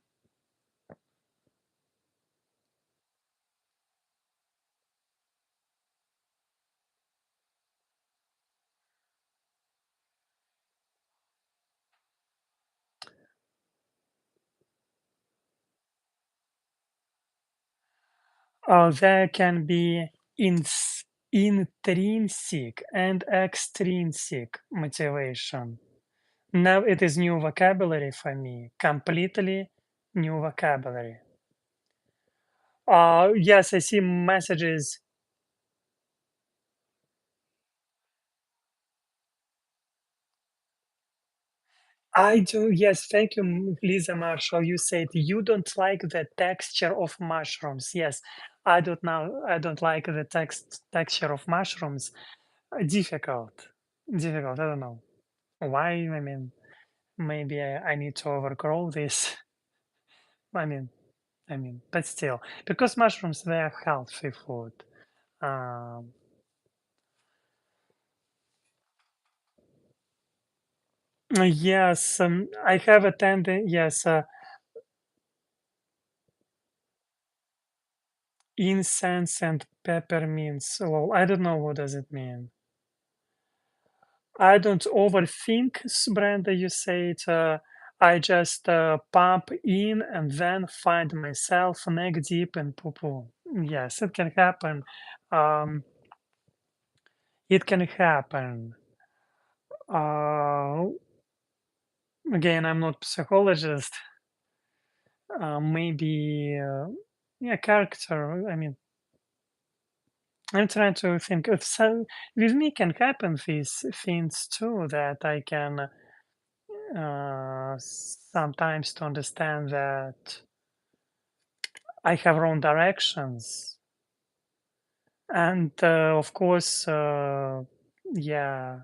There can be intrinsic and extrinsic motivation. Now it is new vocabulary for me, completely new vocabulary. Yes, I see messages. I do, yes, thank you, Lisa Marshall. You said you don't like the texture of mushrooms. Yes, I don't know. I don't like the texture of mushrooms. Difficult, difficult. I don't know why. I mean, maybe I need to overgrow this. I mean, but still, because mushrooms they are healthy food. Um, yes, I have attended. Yes, incense and peppermints. Well, I don't know what does it mean. I don't overthink, Brenda. You say it. I just pump in and then find myself neck deep in poo poo. Yes, it can happen. Um, it can happen. Uh, Again, I'm not psychologist. Maybe, yeah, character. I mean, I'm trying to think of some with me can happen these things too that I can sometimes to understand that I have wrong directions. And of course, yeah,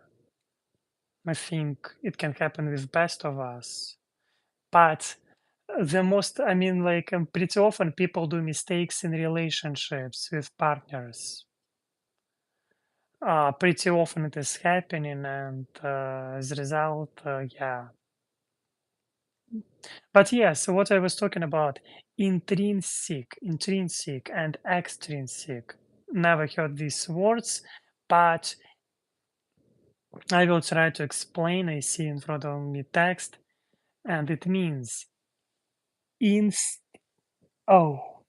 I think it can happen with best of us. But the most, I mean, like pretty often people do mistakes in relationships with partners. Pretty often it is happening, and as a result, yeah. But yeah, so what I was talking about, intrinsic and extrinsic. Never heard these words, but I will try to explain. I see in front of me text, and it means ins oh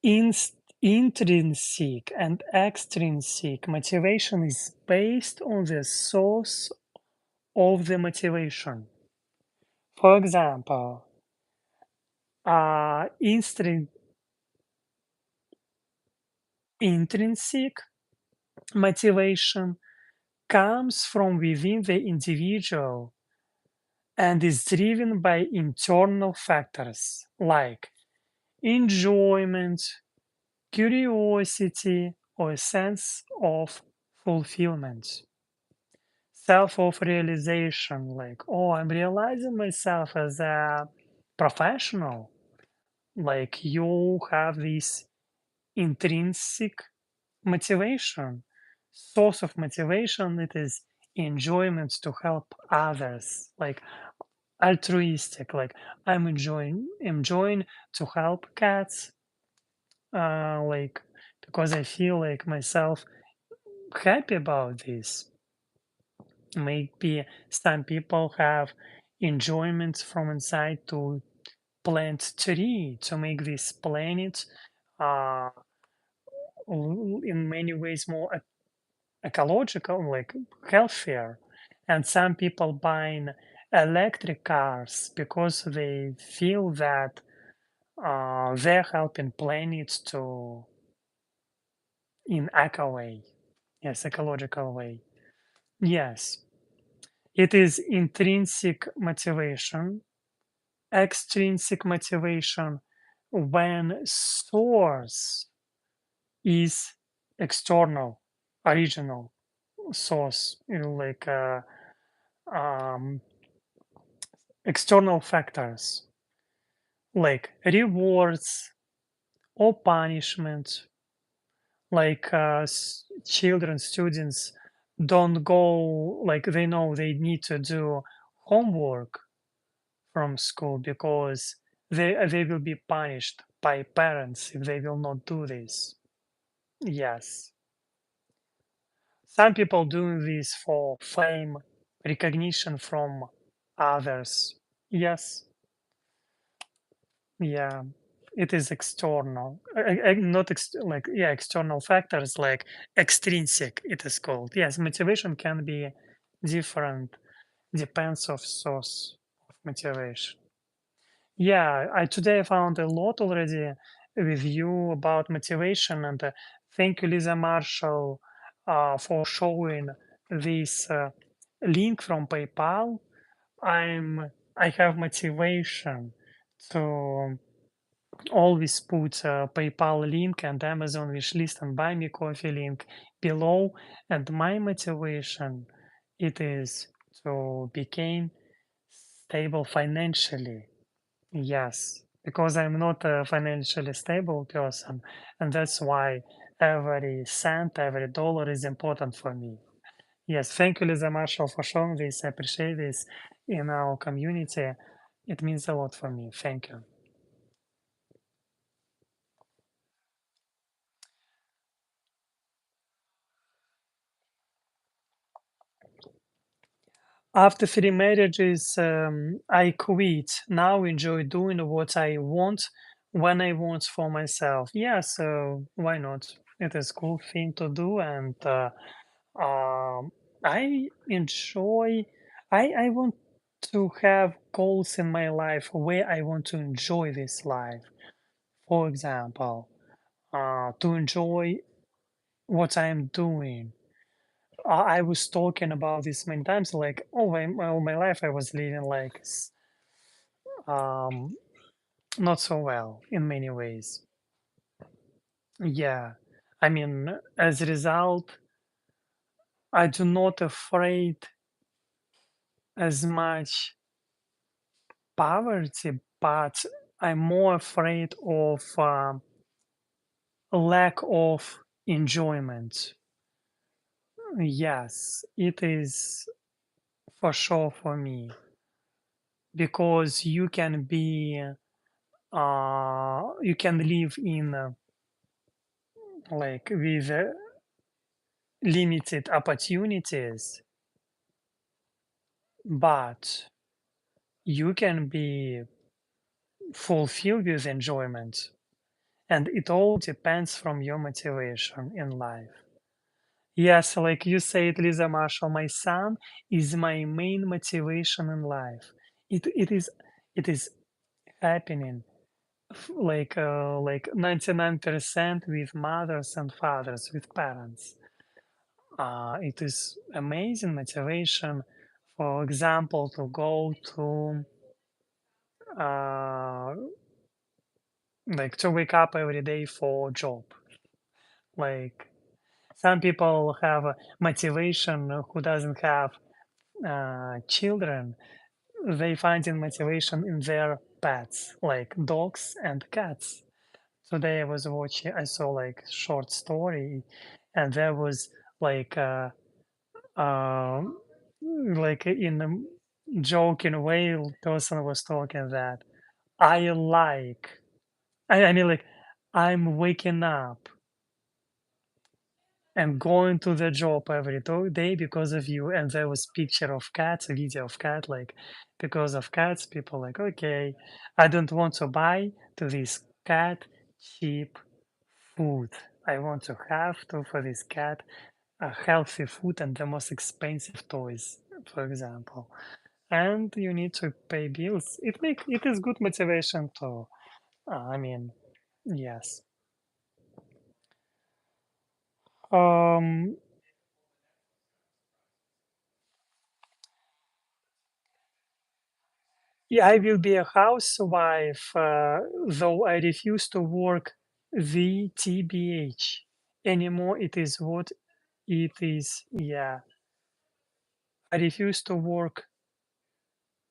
inst intrinsic and extrinsic motivation is based on the source of the motivation. For example, intrinsic motivation comes from within the individual and is driven by internal factors like enjoyment, curiosity, or a sense of fulfillment. Self of realization, like, oh, I'm realizing myself as a professional. Like, you have this intrinsic motivation, source of motivation, it is enjoyment to help others, like altruistic, like I'm enjoying to help cats, like because I feel like myself happy about this. Maybe some people have enjoyment from inside to plant tree to make this planet uh, in many ways more ecological, like healthier. And some people buying electric cars because they feel that they're helping planet to in eco way, yes, ecological way. Yes, it is intrinsic motivation, extrinsic motivation when source is external, original source, like um, external factors like rewards or punishment, like children, students don't go, like they know they need to do homework from school because they will be punished by parents if they will not do this. Yes. Some people doing this for fame, recognition from others. Yes. Yeah. It is external. Not like, yeah, external factors like extrinsic it is called. Yes, motivation can be different, depends of source of motivation. Yeah, I today found a lot already with you about motivation, and thank you, Lisa Marshall, for showing this link from PayPal. I have motivation to always put PayPal link and Amazon wishlist and Buy Me Coffee link below. And my motivation it is to become stable financially. Yes, because I'm not a financially stable person, and that's why every cent, every dollar is important for me. Yes, thank you, Lisa Marshall, for showing this. I appreciate this in our community. It means a lot for me. Thank you. After 3 marriages, I quit. Now enjoy doing what I want when I want for myself. Yeah, so why not? It is cool thing to do, and I enjoy. I want to have goals in my life where I want to enjoy this life. For example, to enjoy what I'm doing. I was talking about this many times. Like, all my life, I was living like um, not so well in many ways. Yeah, I mean, as a result, I do not afraid as much poverty, but I'm more afraid of lack of enjoyment. Yes, it is for sure for me because you can live in like with limited opportunities, but you can be fulfilled with enjoyment, and it all depends from your motivation in life. Yes, like you said, Lisa Marshall, my son is my main motivation in life. It is happening like 99% with mothers and fathers, with parents. It is amazing motivation, for example, to go to uh, like to wake up every day for job. Like some people have a motivation who doesn't have children. They find in motivation in their pets, like dogs and cats. Today I saw like short story, and there was like like in a joking way, person was talking that I like, I mean like I'm waking up and going to the job every day because of you. And there was picture of cats, a video of cat, like because of cats, people like, okay, I don't want to buy to this cat cheap food. I want to have to for this cat a healthy food and the most expensive toys. for example, and you need to pay bills. It is good motivation to. I mean, yes. Um, yeah, I will be a housewife, though I refuse to work the TBH anymore. It is what it is. Yeah, I refuse to work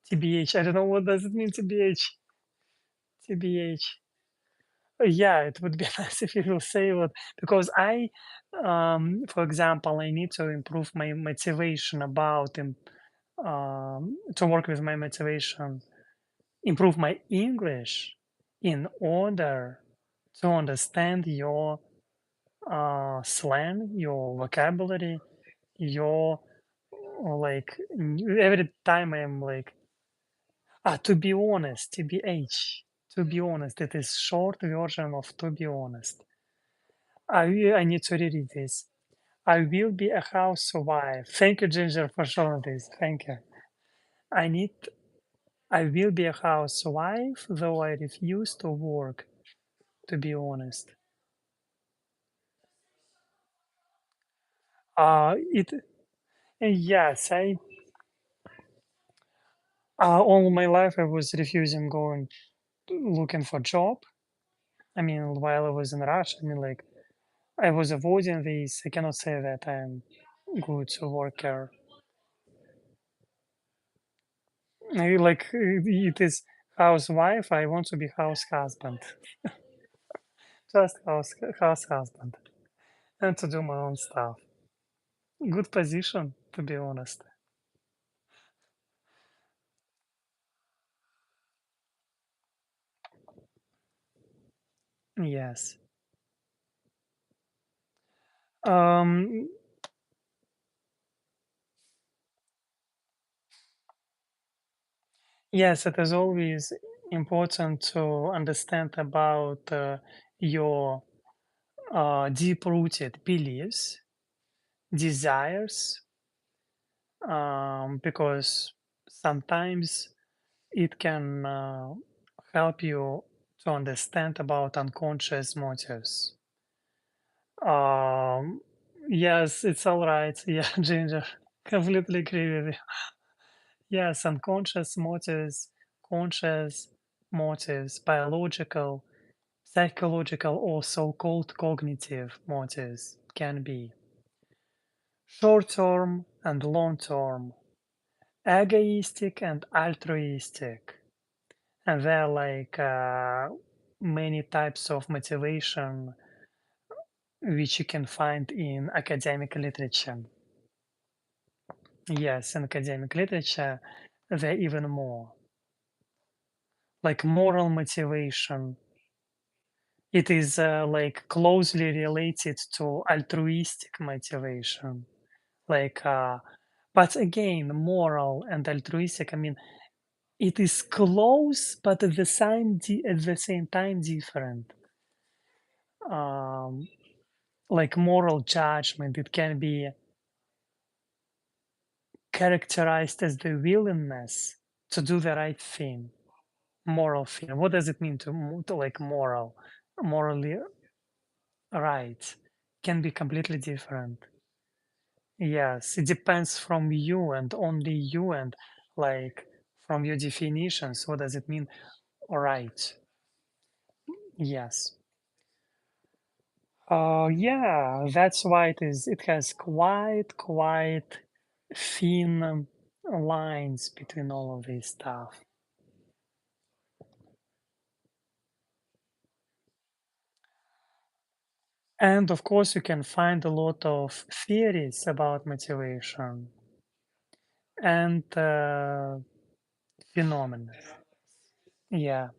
TBH. I don't know what does it mean TBH. TBH. Yeah, it would be nice if you will say what because for example, I need to improve my motivation about to work with my motivation, improve my English in order to understand your slang, your vocabulary, your every time I'm like to be honest, TBH. To be honest, it is short version of to be honest. I need to read this. I will be a housewife. Thank you, Ginger, for showing this. Thank you. I need. I will be a housewife, though I refuse to work. To be honest, it. Yes, I. All my life I was refusing going looking for job. I mean, while I was in Russia, I mean, like I was avoiding this. I cannot say that I'm good worker. It is housewife. I want to be house husband. Just house husband and to do my own stuff. Good position, to be honest. Yes. Um, yes, it is always important to understand about your deep-rooted beliefs, desires, because sometimes it can help you to understand about unconscious motives. Um, yes, it's all right. Yeah, Ginger, completely agree with you. Yes, unconscious motives, conscious motives, biological, psychological, or so-called cognitive motives can be short-term and long-term, egoistic and altruistic. And there are many types of motivation which you can find in academic literature. Yes, in academic literature, there are even more, like moral motivation. It is closely related to altruistic motivation. Like, but again, moral and altruistic. I mean, it is close, but at the same time different. Um, like moral judgment, it can be characterized as the willingness to do the right thing. Moral thing. What does it mean to like moral? Morally right can be completely different. Yes, it depends from you and only you and like from your definitions. What does it mean? Right. Yes. Yeah, that's why it has quite thin lines between all of this stuff. And of course, you can find a lot of theories about motivation and phenomena. Yeah.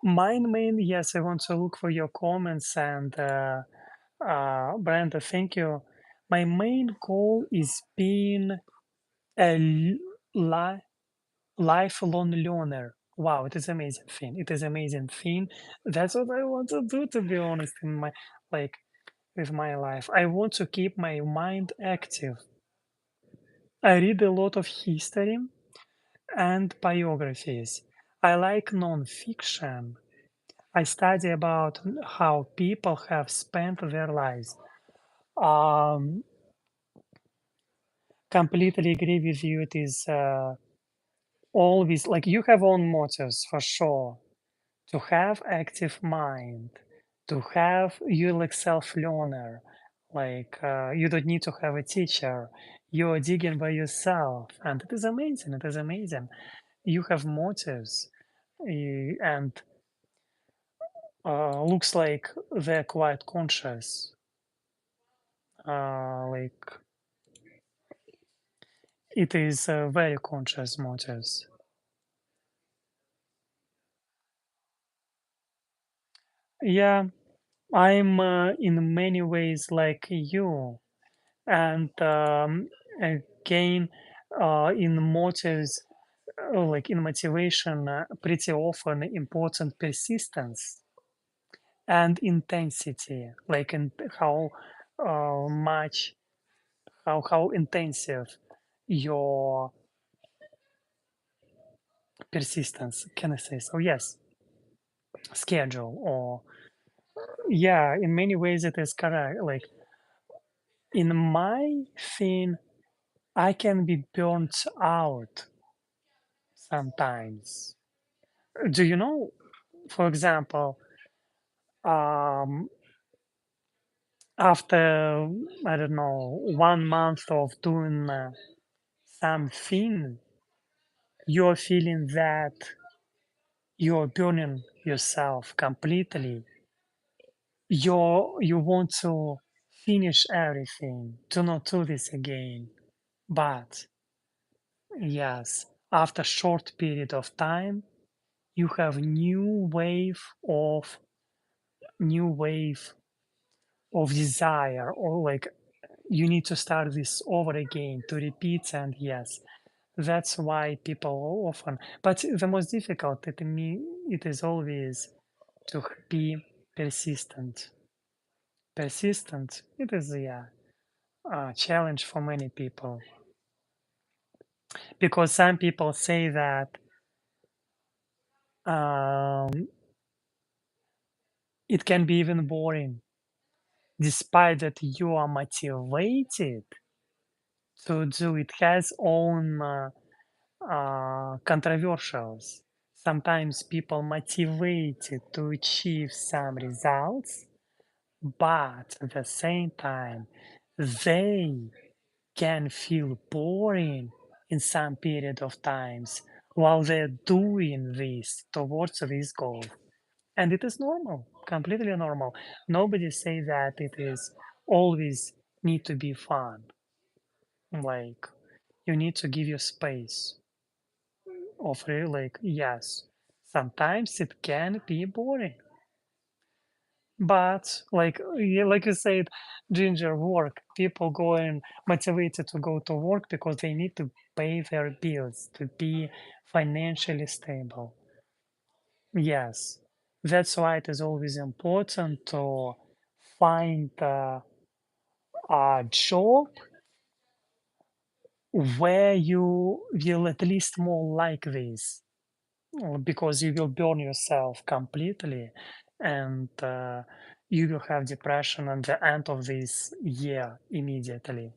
Mine main, yes, I want to look for your comments and Brenda, thank you. My main goal is being a li- lifelong learner. Wow, it is amazing thing. It is amazing thing. That's what I want to do, to be honest. In my like with my life. I want to keep my mind active. I read a lot of history and biographies. I like nonfiction. I study about how people have spent their lives. Um, Completely agree with you. It is always like you have own motives for sure. To have active mind, to have you like self-learner, like you don't need to have a teacher. You're digging by yourself, and it is amazing. It is amazing. You have motives, and looks like they're quite conscious. Like it is very conscious motives. Yeah, I'm in many ways like you, and again, in motives, like in motivation, pretty often important persistence and intensity, like in how much, how intensive your persistence. Can I say so? Yes, schedule or yeah. In many ways, it is correct. Like in my thing, I can be burnt out sometimes. Do you know, for example, um, after, I don't know, 1 month of doing something, you're feeling that you're burning yourself completely. You want to finish everything, to not do this again. But yes, after short period of time, you have new wave of desire, or like you need to start this over again to repeat. And yes, that's why people often, but the most difficult to me, it is always to be persistent. Persistent, it is, yeah, a challenge for many people, because some people say that um, it can be even boring despite that you are motivated to do. It has own controversials. Sometimes people motivated to achieve some results, but at the same time, they can feel boring in some period of times while they're doing this towards this goal. And it is normal, completely normal. Nobody say that it is always need to be fun. Like you need to give you space of like yes, sometimes it can be boring, but like yeah, like you said, ginger work, people going motivated to go to work because they need to pay their bills to be financially stable. Yes, that's why it is always important to find a job where you will at least more like this. Because you will burn yourself completely, and you will have depression at the end of this year immediately.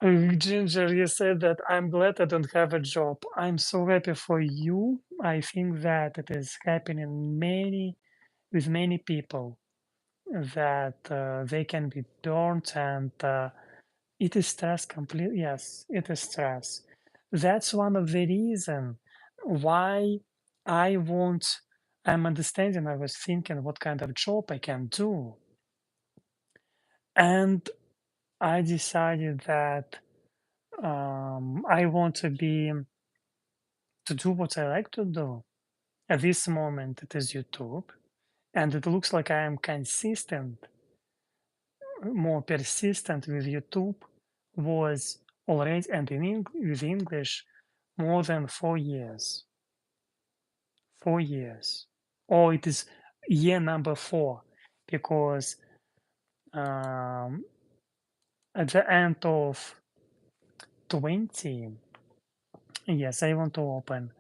Ginger, you said that I'm glad I don't have a job. I'm so happy for you. I think that it is happening with many people, that they can be burnt, and it is stress complete. Yes, it is stress. That's one of the reason why I want. I'm understanding. I was thinking what kind of job I can do, and I decided that I want to do what I like to do. At this moment, it is YouTube, and it looks like I am consistent, more persistent with YouTube was already, and with English more than 4 years. 4 years. Or it is year number 4. because um, at the end of 20, yes, I want to open.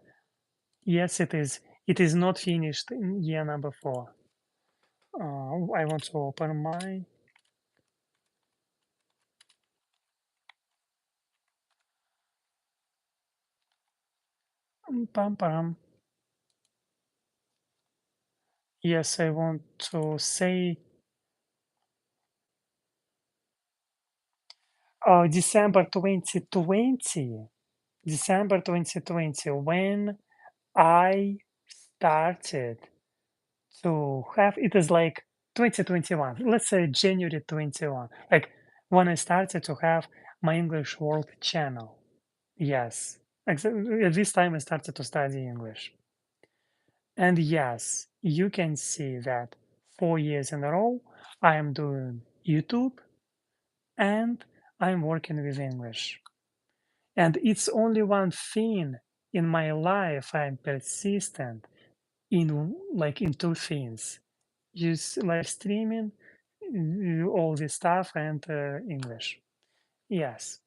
Yes, it is. It is not finished in year number 4. I want to open my pam pam. Yes, I want to say December 2020. December 2020, when I started to have it is like 2021. Let's say January 21. Like when I started to have my English World channel. Yes. At this time I started to study English. And yes, you can see that 4 years in a row I am doing YouTube and I'm working with English. And it's only one thing in my life I'm persistent in, like in two things. Use live streaming, all this stuff, and English. Yes.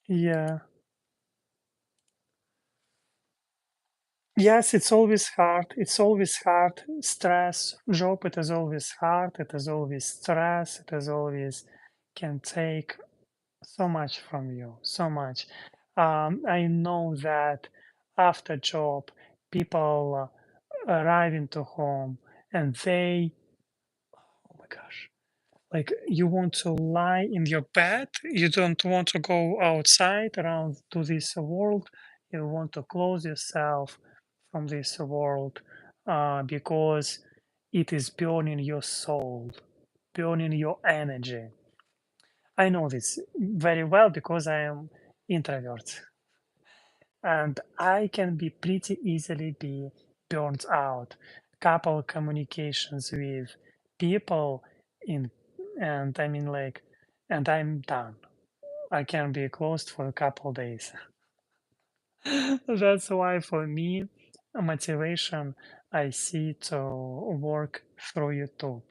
Yeah. Yes, it's always hard. It's always hard. Stress, job, it is always hard. It is always stress. It is always can take so much from you, so much. I know that after job, people arrive into home and they, oh my gosh, like you want to lie in your bed, you don't want to go outside around to this world, you want to close yourself from this world because it is burning your soul, burning your energy. I know this very well because I am introvert and I can be pretty easily be burnt out. Couple communications with people in and I mean like and I'm done. I can be closed for a couple days. That's why for me motivation I see to work through YouTube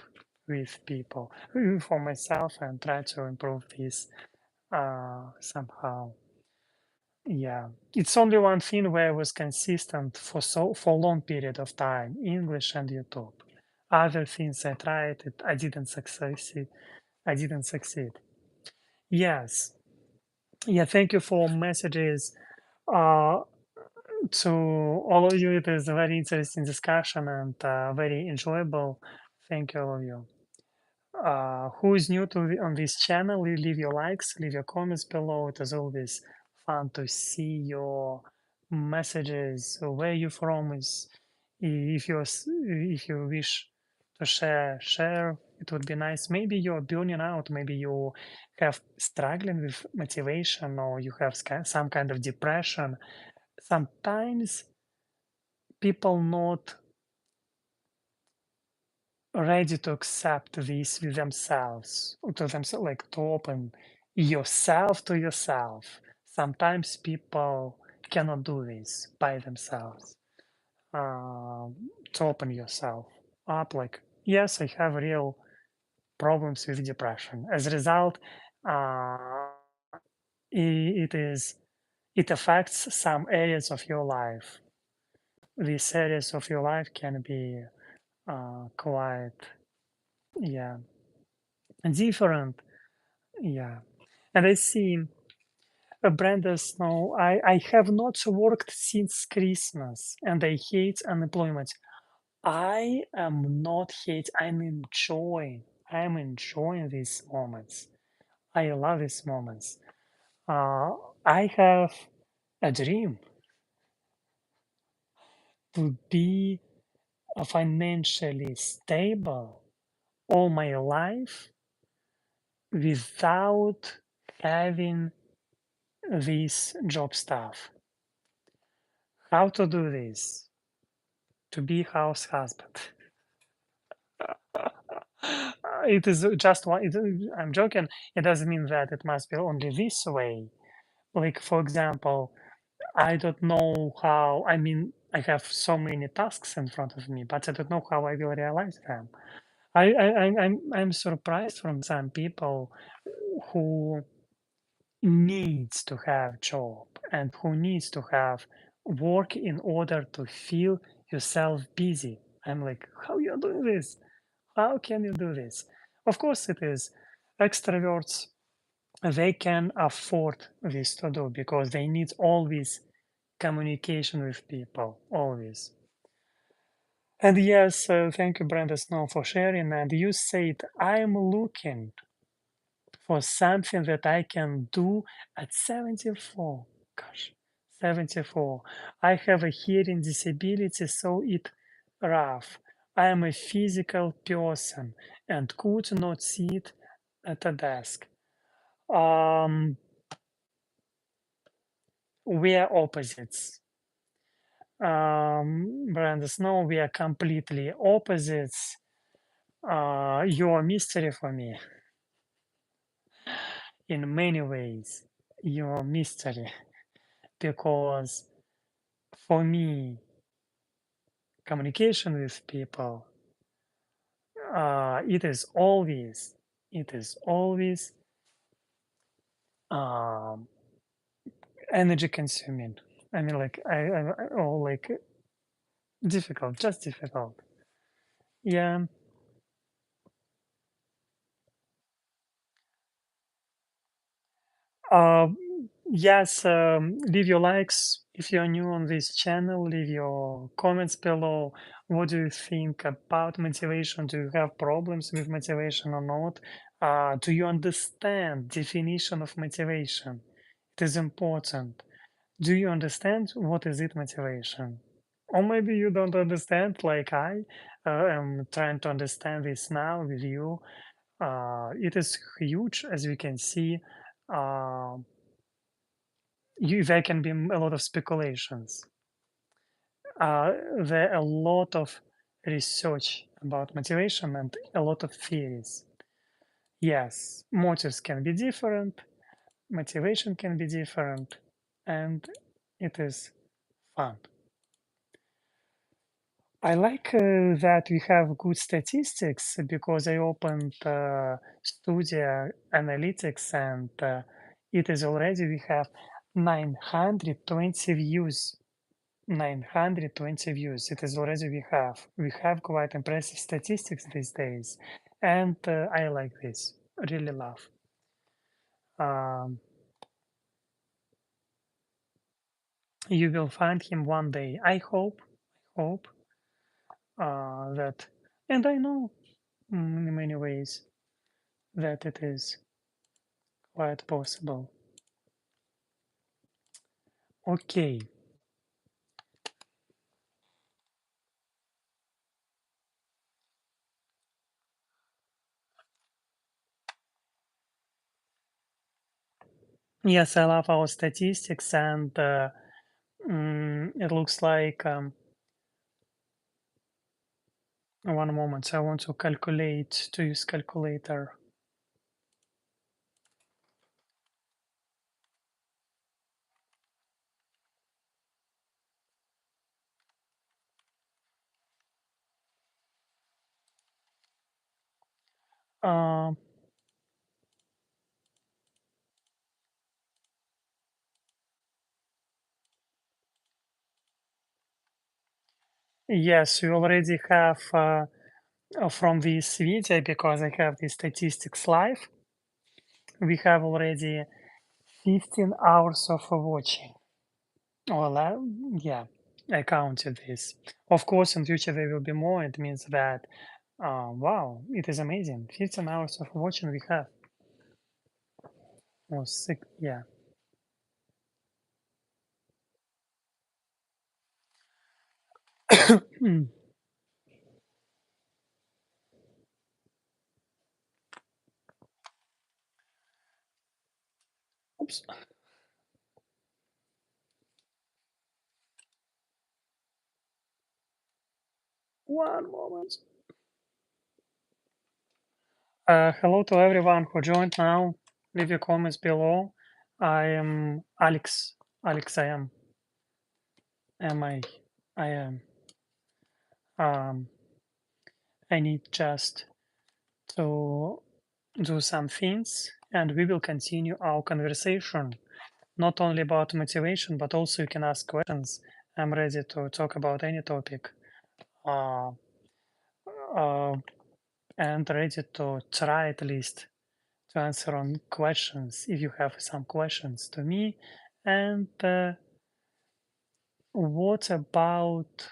with people for myself and try to improve this somehow. Yeah, it's only one thing where I was consistent for long period of time, English and YouTube. Other things I tried, I didn't succeed. I didn't succeed. Yes, yeah. Thank you for messages. Uh, to all of you, it is a very interesting discussion and very enjoyable. Thank you, all of you. Who is new on this channel, leave your likes, leave your comments below. It is always fun to see your messages. Where you from is, if you wish to share. It would be nice. Maybe you're burning out. Maybe you have struggling with motivation, or you have some kind of depression. Sometimes people not ready to accept this with themselves, to themselves, like to open yourself to yourself. Sometimes people cannot do this by themselves. To open yourself up, like, yes, I have real problems with depression. As a result, uh, it is it affects some areas of your life. These areas of your life can be quite, yeah, different. Yeah. And I see Brenda Snow, I have not worked since Christmas and I hate unemployment. I am not hate, I'm enjoying these moments. I love these moments. Uh, I have a dream to be financially stable all my life without having this job stuff. How to do this? To be house husband. It is just one. I'm joking. It doesn't mean that it must be only this way. Like for example, I don't know how. I mean, I have so many tasks in front of me, but I don't know how I will realize them. I'm surprised from some people who needs to have job and who needs to have work in order to feel yourself busy. I'm like, how you doing this? How can you do this? Of course it is. Extroverts, they can afford this to do because they need always communication with people, always. And yes, thank you, Brenda Snow, for sharing. And you said, I'm looking for something that I can do at 74. Gosh, 74. I have a hearing disability, so it rough. I am a physical person and could not sit at a desk. Um, we are opposites. Brenda Snow, we are completely opposites. You're a mystery for me in many ways. You're a mystery because for me, communication with people, it is always um, energy consuming. I mean, like or like difficult, just difficult. Yeah. Uh, yes. Leave your likes if you're new on this channel. Leave your comments below. What do you think about motivation? Do you have problems with motivation or not? Do you understand definition of motivation? It is important. Do you understand what is it motivation? Or maybe you don't understand like I am trying to understand this now with you. It is huge, as we can see. Uh, there can be a lot of speculations. There are a lot of research about motivation and a lot of theories. Yes, motives can be different, motivation can be different, and it is fun. I like that we have good statistics because I opened Studio Analytics and it is already we have 920 views. 920 views. It is already we have. We have quite impressive statistics these days, and I like this. Really love. Um, you will find him one day. I hope. Hope that, and I know in many ways that it is quite possible. Okay. Yes, I love our statistics, and it looks like one moment. I want to calculate to use calculator. Um, yes, we already have from this video because I have the statistics live. We have already 15 hours of watching. Well, yeah, I counted this. Of course, in future there will be more. It means that, wow, it is amazing. 15 hours of watching we have. Or six, yeah. Mm, oops, one moment. Hello to everyone who joined now. Leave your comments below. I am Alex. Alex, I am. Am I? I am. Um, I need just to do some things, and we will continue our conversation. Not only about motivation, but also you can ask questions. I'm ready to talk about any topic. Uh, uh, and ready to try at least to answer on questions if you have some questions to me. And what about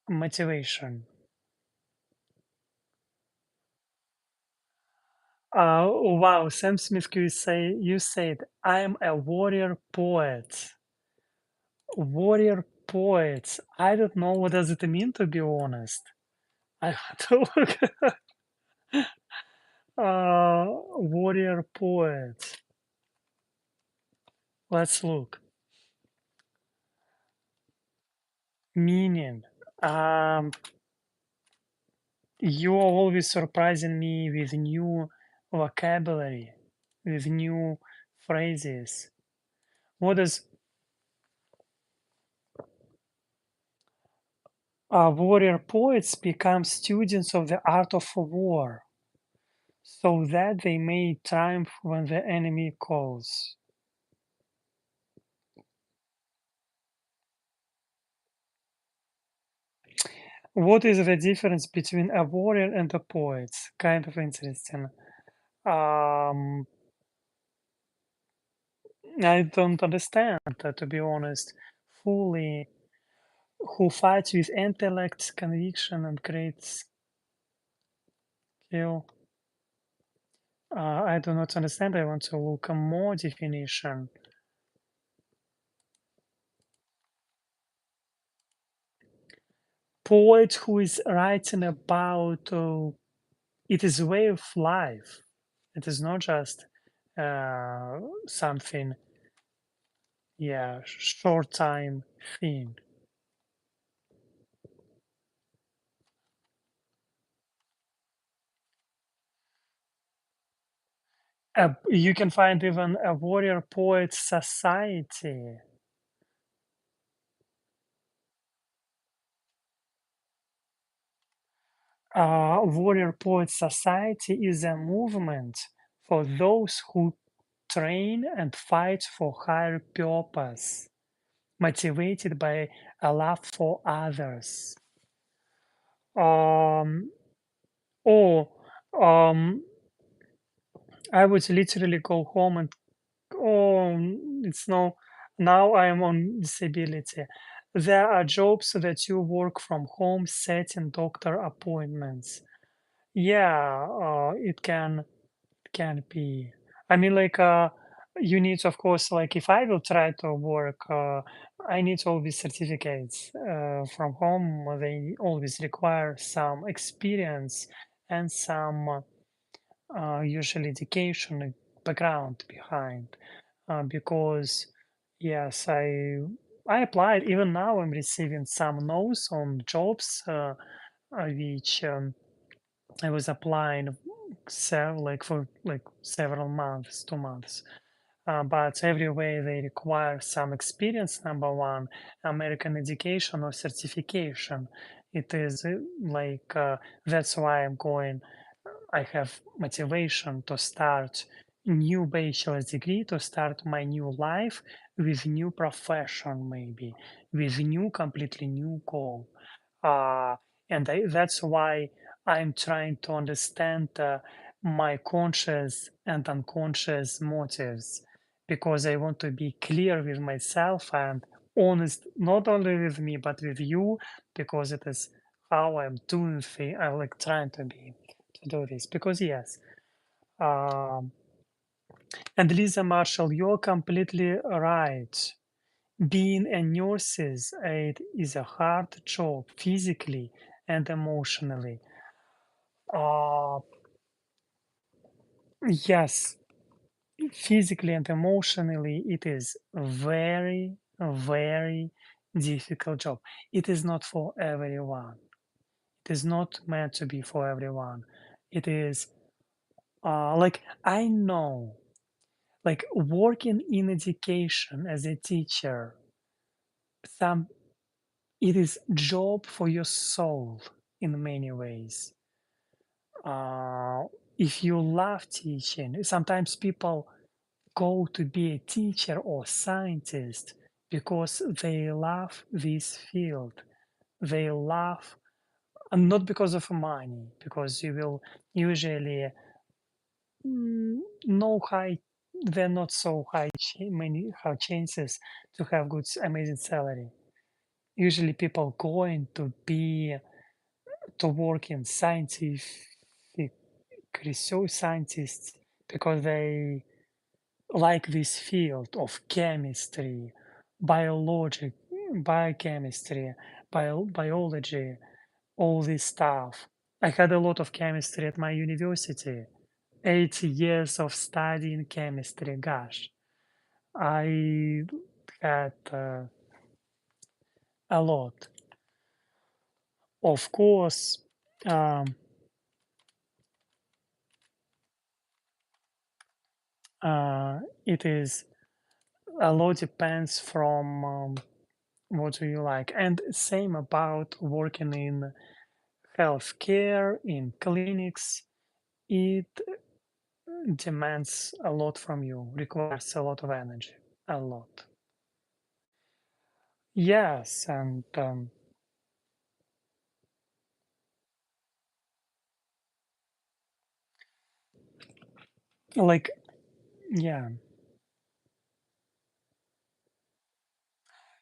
motivation? Wow, Sam Smith, you said I'm a warrior poet. Warrior poet. I don't know what does it mean, to be honest. I have to look. Warrior poet. Let's look. Meaning. Um, You are always surprising me with new vocabulary, with new phrases. What is warrior poets become students of the art of war, so that they may triumph when the enemy calls. What is the difference between a warrior and a poet? Kind of interesting. Um, I don't understand, to be honest, fully. Who fights with intellect, conviction, and great skill. I do not understand. I want to look a more definition. Poet who is writing about it is a way of life. It is not just something, yeah, short time thing. You can find even a warrior poet society. Warrior Poet Society is a movement for those who train and fight for higher purpose, motivated by a love for others. Um, or I would literally go home and oh, it's no. Now I am on disability. There are jobs that you work from home, setting doctor appointments. Yeah, it can be. I mean, like, you need, of course, like, if I will try to work, I need all these certificates from home. They always require some experience and some usually education background behind. Because, yes, I applied. Even now, I'm receiving some no's on jobs, which I was applying like for like several months, 2 months. But everywhere they require some experience. Number one, American education or certification. It is like that's why I'm going. I have motivation to start new bachelor's degree, to start my new life with new profession, maybe with new, completely new goal. That's why I'm trying to understand my conscious and unconscious motives, because I want to be clear with myself and honest, not only with me, but with you, because it is how I'm doing things. I like trying to do this because yes. Um, and Lisa Marshall, you're completely right. Being a nurse's aide is a hard job physically and emotionally. Uh, yes, physically and emotionally, it is very, very difficult job. It is not for everyone. It is not meant to be for everyone. It is like I know, like working in education as a teacher, some it is job for your soul in many ways. Uh, if you love teaching, sometimes people go to be a teacher or scientist because they love this field. They love, and not because of money, because you will usually no high, they're not so high, many high chances to have good, amazing salary. Usually, people going to be to work in scientific research scientists because they like this field of chemistry, biology, biochemistry, biology, all this stuff. I had a lot of chemistry at my university. 8 years of studying chemistry. Gosh, I had a lot. Of course, um, it is a lot depends from what do you like, and same about working in healthcare, in clinics. It demands a lot from you, requires a lot of energy, a lot. Yes, and like yeah,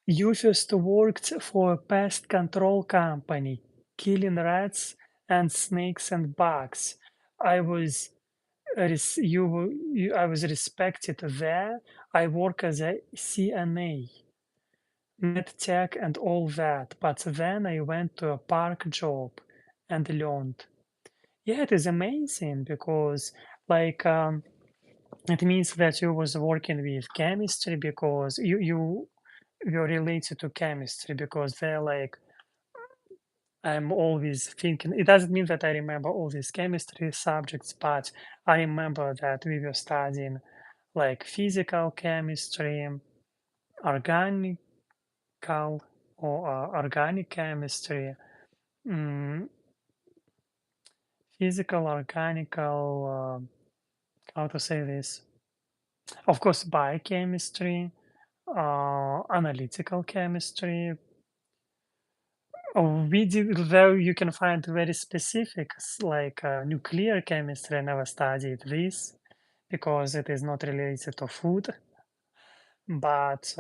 you first worked for a pest control company, killing rats and snakes and bugs. I was I was respected there. I work as a CNA, medtech and all that. But then I went to a park job and learned. Yeah, it is amazing because like it means that you was working with chemistry because you're related to chemistry because they're like I'm always thinking it doesn't mean that I remember all these chemistry subjects, but I remember that we were studying like physical chemistry, organical or organic chemistry, mm, physical, organical, how to say this? Of course, biochemistry, analytical chemistry. We did, though you can find very specifics like nuclear chemistry. I never studied this because it is not related to food, but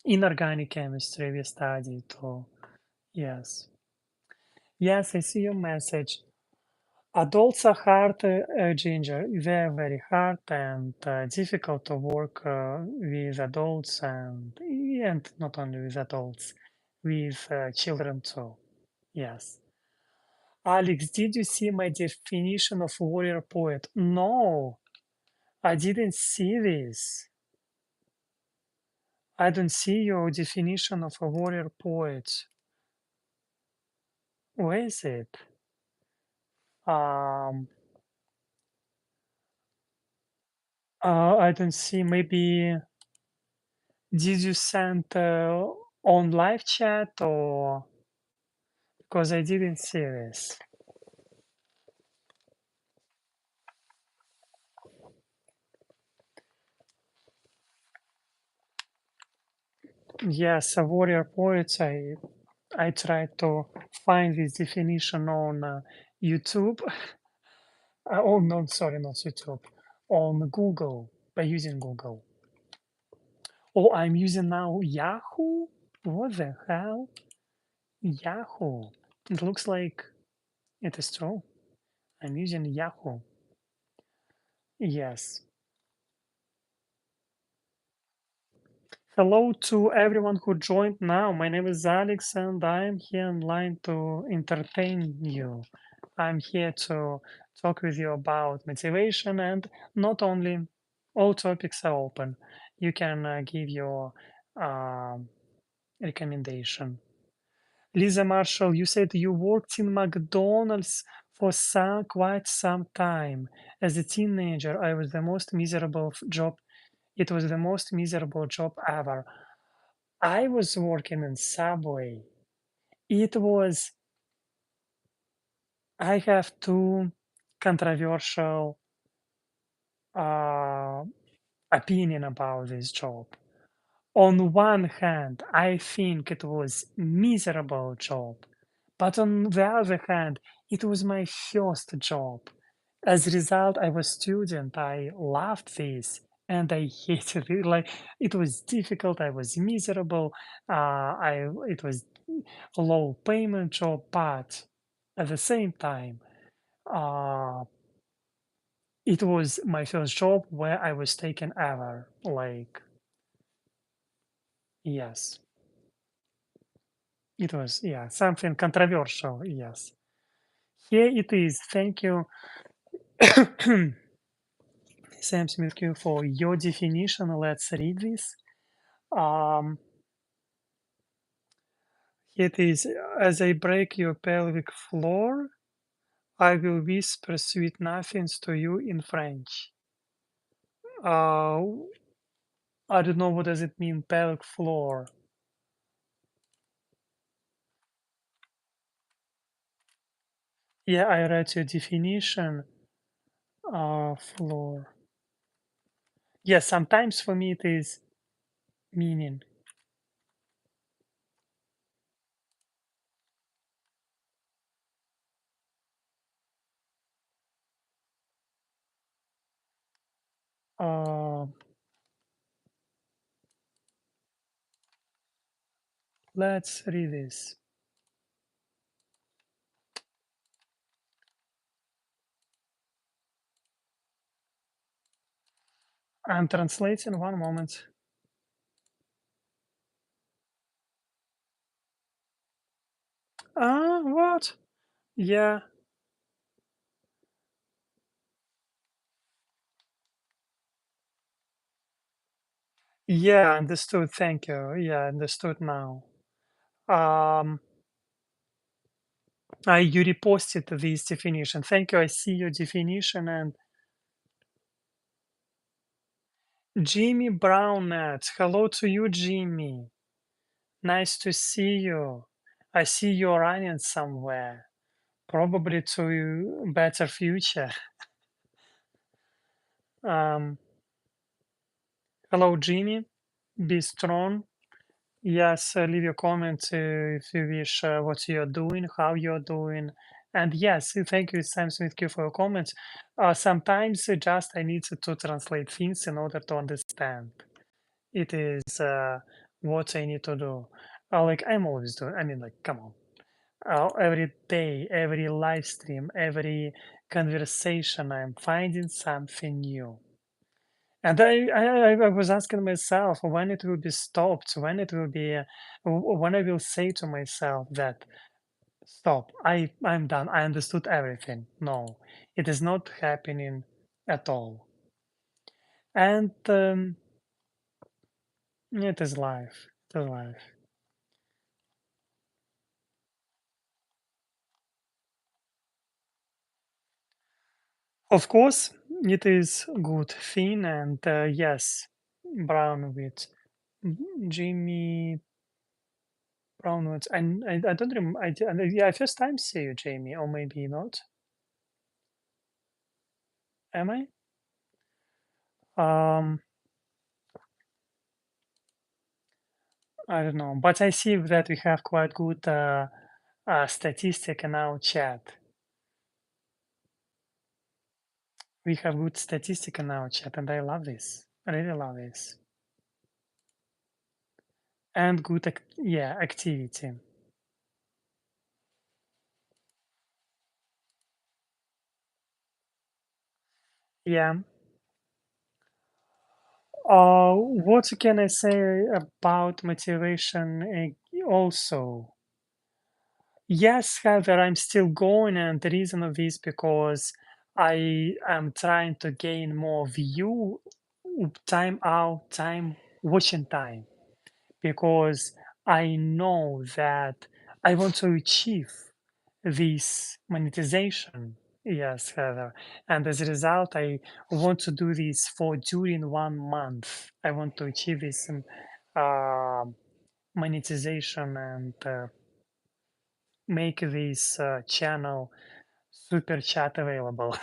inorganic chemistry we studied too. Yes. Yes, I see your message. Adults are hard, Ginger. They're very hard and difficult to work with adults and not only with adults, with children too. Yes. Alex, did you see my definition of warrior poet? No, I didn't see this. I don't see your definition of a warrior poet. Where is it? Um, I don't see. Maybe did you send on live chat or because I didn't see this? Yes, a warrior poet. I tried to find this definition on YouTube. Oh no, sorry, not YouTube. On Google by using Google. Oh, I'm using now Yahoo. What the hell? Yahoo. It looks like it is true. I'm using Yahoo. Yes. Hello to everyone who joined now. My name is Alex and I'm here online to entertain you. I'm here to talk with you about motivation and not only all topics are open. You can give your um, recommendation. Lisa Marshall, you said you worked in McDonald's for quite some time. As a teenager, I was the most miserable job. It was the most miserable job ever. I was working in Subway. It was. I have two controversial uh, opinion about this job. On one hand, I think it was miserable job, but on the other hand, it was my first job. As a result, I was student. I loved this and I hated it. Like it was difficult. I was miserable. I it was a low payment job, but at the same time, uh, it was my first job where I was taken ever. Like yes. It was, yeah, something controversial, yes. Here it is. Thank you, Sam Smith Q, for your definition. Let's read this. Um, Here it is. As I break your pelvic floor, I will whisper sweet nothings to you in French. Uh, I don't know what does it mean, pelvic floor. Yeah, I read your definition. Floor. Yes, sometimes for me it is meaning. Uh, let's read this. I'm translating one moment. What? Yeah, yeah, understood. Thank you. Yeah, understood now. Um, you reposted this definition. Thank you. I see your definition. And Jimmy Brownett, hello to you, Jimmy. Nice to see you. I see you're running somewhere, probably to better future. Um, Hello, Jimmy. Be strong. Yes, leave your comments if you wish what you're doing, how you're doing. And yes, thank you, Sam Smith Q, for your comments. Sometimes just I need to translate things in order to understand. It is what I need to do. Like I'm always doing. I mean, like, come on. Every day, every live stream, every conversation, I'm finding something new. And I was asking myself when it will be stopped, when it will be, when I will say to myself that stop, I'm done, I understood everything. No, it is not happening at all. And it is life. It is life. Of course, it is good thing, and yes, Brown with Jimmy Brown with, and I don't remember. Yeah, I first time see you, Jamie, or maybe not. Am I? Um, I don't know, but I see that we have quite good statistic in our chat. We have good statistic in our chat, and I love this. I really love this. And good, yeah, activity. Yeah. What can I say about motivation? Also, yes, however, I'm still going, and the reason of this because I am trying to gain more view, time out, time watching time, because I know that I want to achieve this monetization. Yes, Heather. And as a result, I want to do this for during 1 month. I want to achieve this uh, monetization and make this channel super chat available.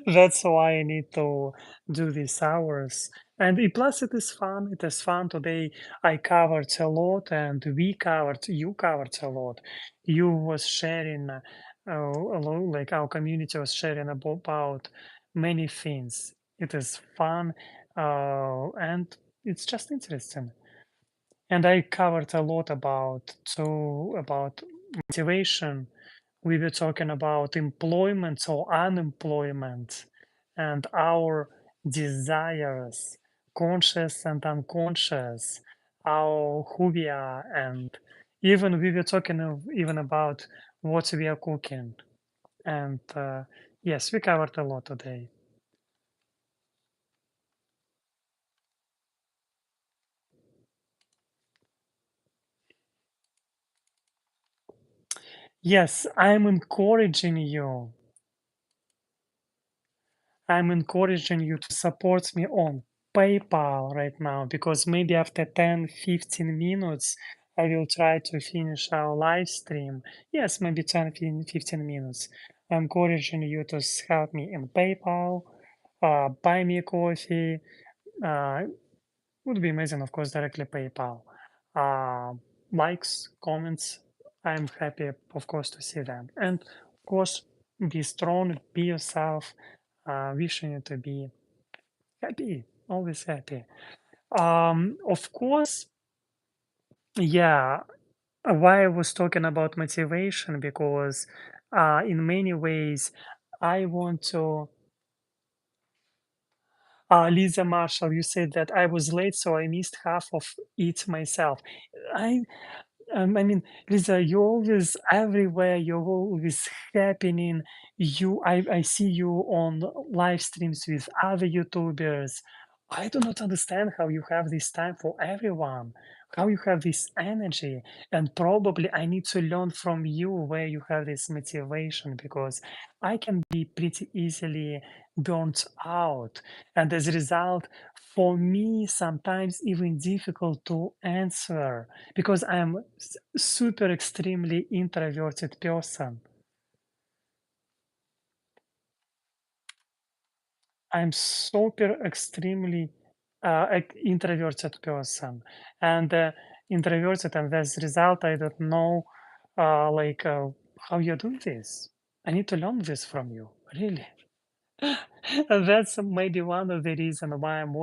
That's why I need to do these hours. And plus, it is fun. It is fun. Today I covered a lot, and you covered a lot. You was sharing, a lot, like our community was sharing about many things. It is fun, and it's just interesting. And I covered a lot about motivation. We were talking about employment or unemployment and our desires, conscious and unconscious, our who we are, and even we were talking even about what we are cooking. And yes, we covered a lot today. Yes, I'm encouraging you to support me on PayPal right now because maybe after 10, 15 minutes, I will try to finish our live stream. Yes, maybe 10, 15 minutes. I'm encouraging you to help me in PayPal, buy me a coffee. Uh, would be amazing, of course, directly PayPal. Uh, Likes, comments. I'm happy, of course, to see them. And of course, be strong, be yourself. Wishing you to be happy, always happy. Of course, yeah. Why I was talking about motivation because, in many ways, I want to. Lisa Marshall, you said that I was late, so I missed half of it myself. I I mean, Lisa, you're always everywhere. You're always happening. I see you on live streams with other YouTubers. I do not understand how you have this time for everyone, how you have this energy. And probably I need to learn from you where you have this motivation because I can be pretty easily burnt out. And as a result, for me, sometimes even difficult to answer because I'm super extremely introverted person. I'm super extremely introverted person and introverted, and as a result, I don't know like how you do this. I need to learn this from you, really. And that's maybe one of the reason why I'm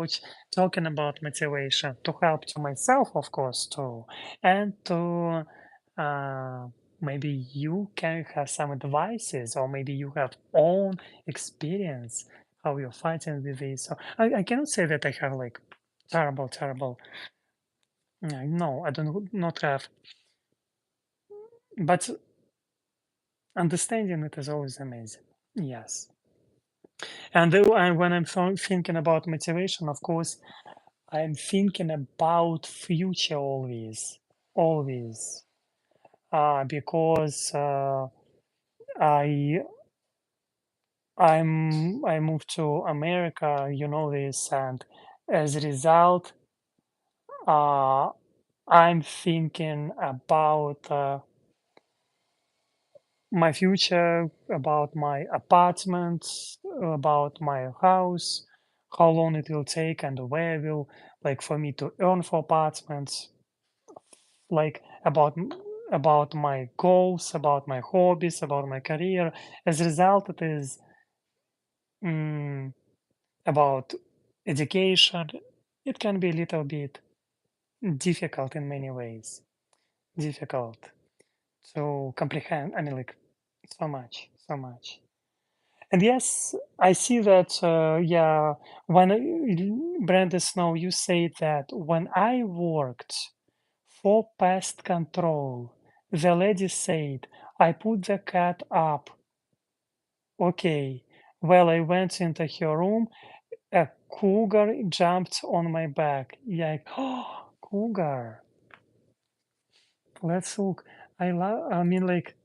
talking about motivation to help to myself, of course, too, and to uh, maybe you can have some advices, or maybe you have own experience how you're fighting with this. So I cannot say that I have like terrible. No, I do not have, but understanding it is always amazing. Yes. And when I'm thinking about motivation, of course, I'm thinking about future always, because I I moved to America, you know this, and as a result, uh, I'm thinking about my future, about my apartment, about my house, how long it will take, and where will like for me to earn for apartments, like about my goals, about my hobbies, about my career. As a result, it is mm, about education. It can be a little bit difficult in many ways, difficult to comprehend. I mean, like so much. And yes, I see that. Yeah, when Brandon Snow, you say that when I worked for pest control, the lady said, I put the cat up. Okay. Well, I went into her room. A cougar jumped on my back. Yeah, oh, cougar. Let's look. I mean, like,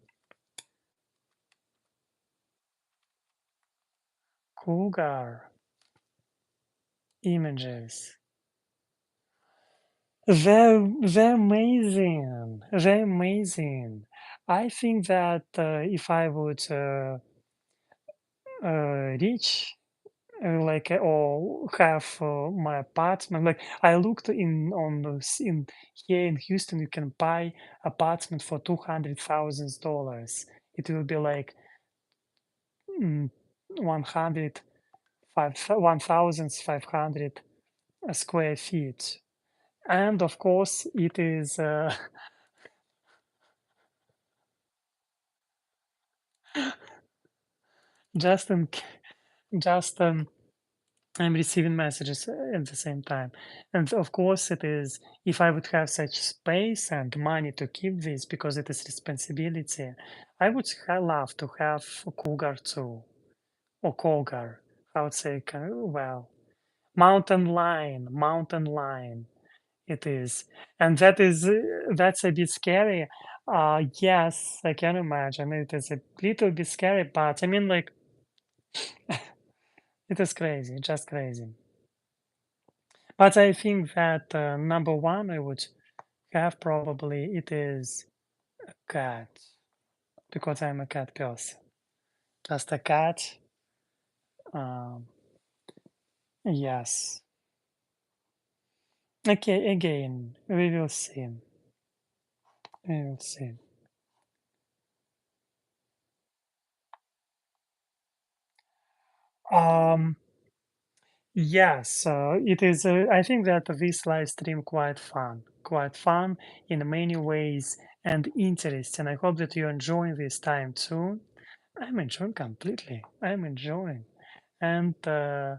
cougar images. They're amazing. They're amazing. I think that if I would reach like or have my apartment, like I looked in on in here in Houston, you can buy apartment for $200,000. It will be like 100 1,500 square feet, and of course it is just in just I'm receiving messages at the same time. And of course, it is if I would have such space and money to keep this because it is responsibility, I would love to have a cougar too, or cougar. I would say, well, mountain lion. It is, and that's a bit scary. Yes, I can imagine it is a little bit scary, but I mean, like, it is crazy, just crazy. But I think that number one I would have probably it is cat because I'm a cat person. Just a cat. Um, yes. Okay. Again, we will see. We will see. Um. Yes. It is. I think that this live stream quite fun. Quite fun in many ways and interesting. I hope that you're enjoying this time too. I'm enjoying completely. I'm enjoying. And I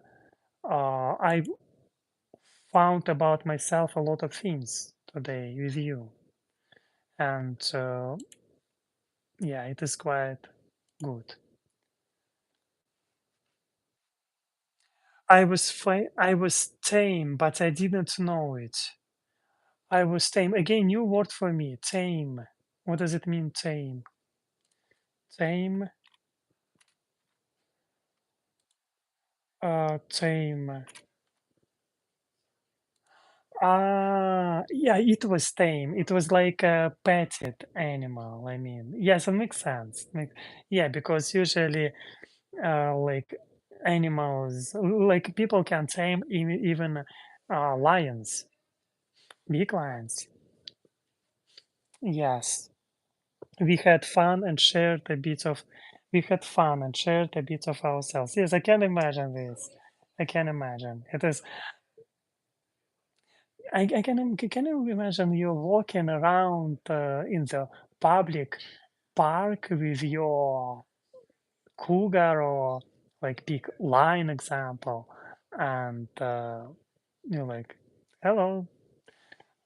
found about myself a lot of things today with you, and yeah, it is quite good. I was tame, but I didn't know it. I was tame. Again, new word for me. Tame. What does it mean? Tame. Tame. Tame. Yeah, it was tame. It was like a petted animal. I mean, yes, it makes sense. Yeah, because usually like animals, like people can tame even lions, big lions. Yes, we had fun and shared a bit of, we had fun and shared a bit of ourselves. Yes, I can imagine this. I can imagine. It is. Can you imagine you walking around in the public park with your cougar or like big lion example, and you're like, hello.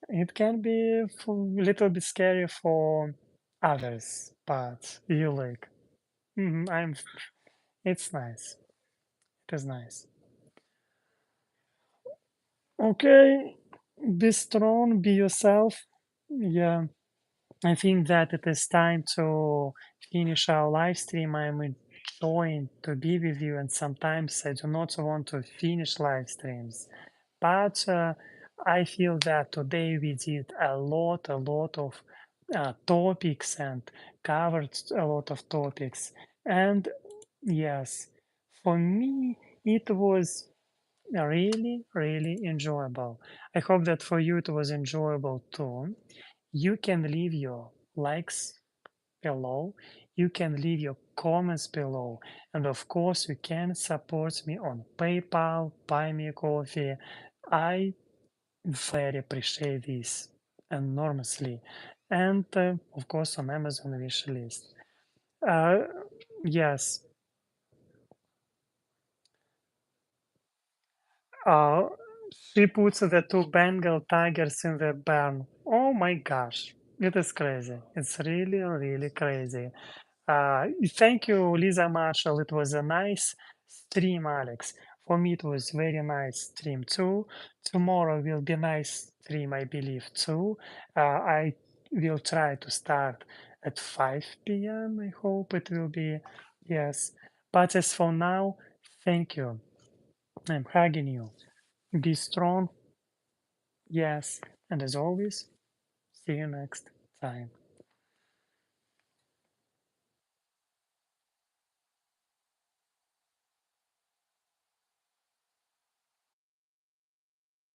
It can be a little bit scary for others, but you like, I'm. It's nice. It is nice. Okay, be strong, be yourself. Yeah, I think that it is time to finish our live stream. I'm enjoying to be with you, and sometimes I do not want to finish live streams. But I feel that today we did a lot of topics and covered a lot of topics. And yes, for me, it was really, really enjoyable. I hope that for you it was enjoyable too. You can leave your likes below. You can leave your comments below. And of course, you can support me on PayPal, Buy Me a Coffee. I very appreciate this enormously. And of course, on Amazon wish list. Uh, yes, uh, she puts the two Bengal tigers in the barn. Oh my gosh, it is crazy. It's really, really crazy. Thank you, Lisa Marshall. It was a nice stream, Alex. For me, it was very nice stream too. Tomorrow will be nice stream, I believe too. I we'll try to start at 5 p.m. I hope it will be. Yes. But as for now, thank you. I'm hugging you. Be strong. Yes. And as always, see you next time.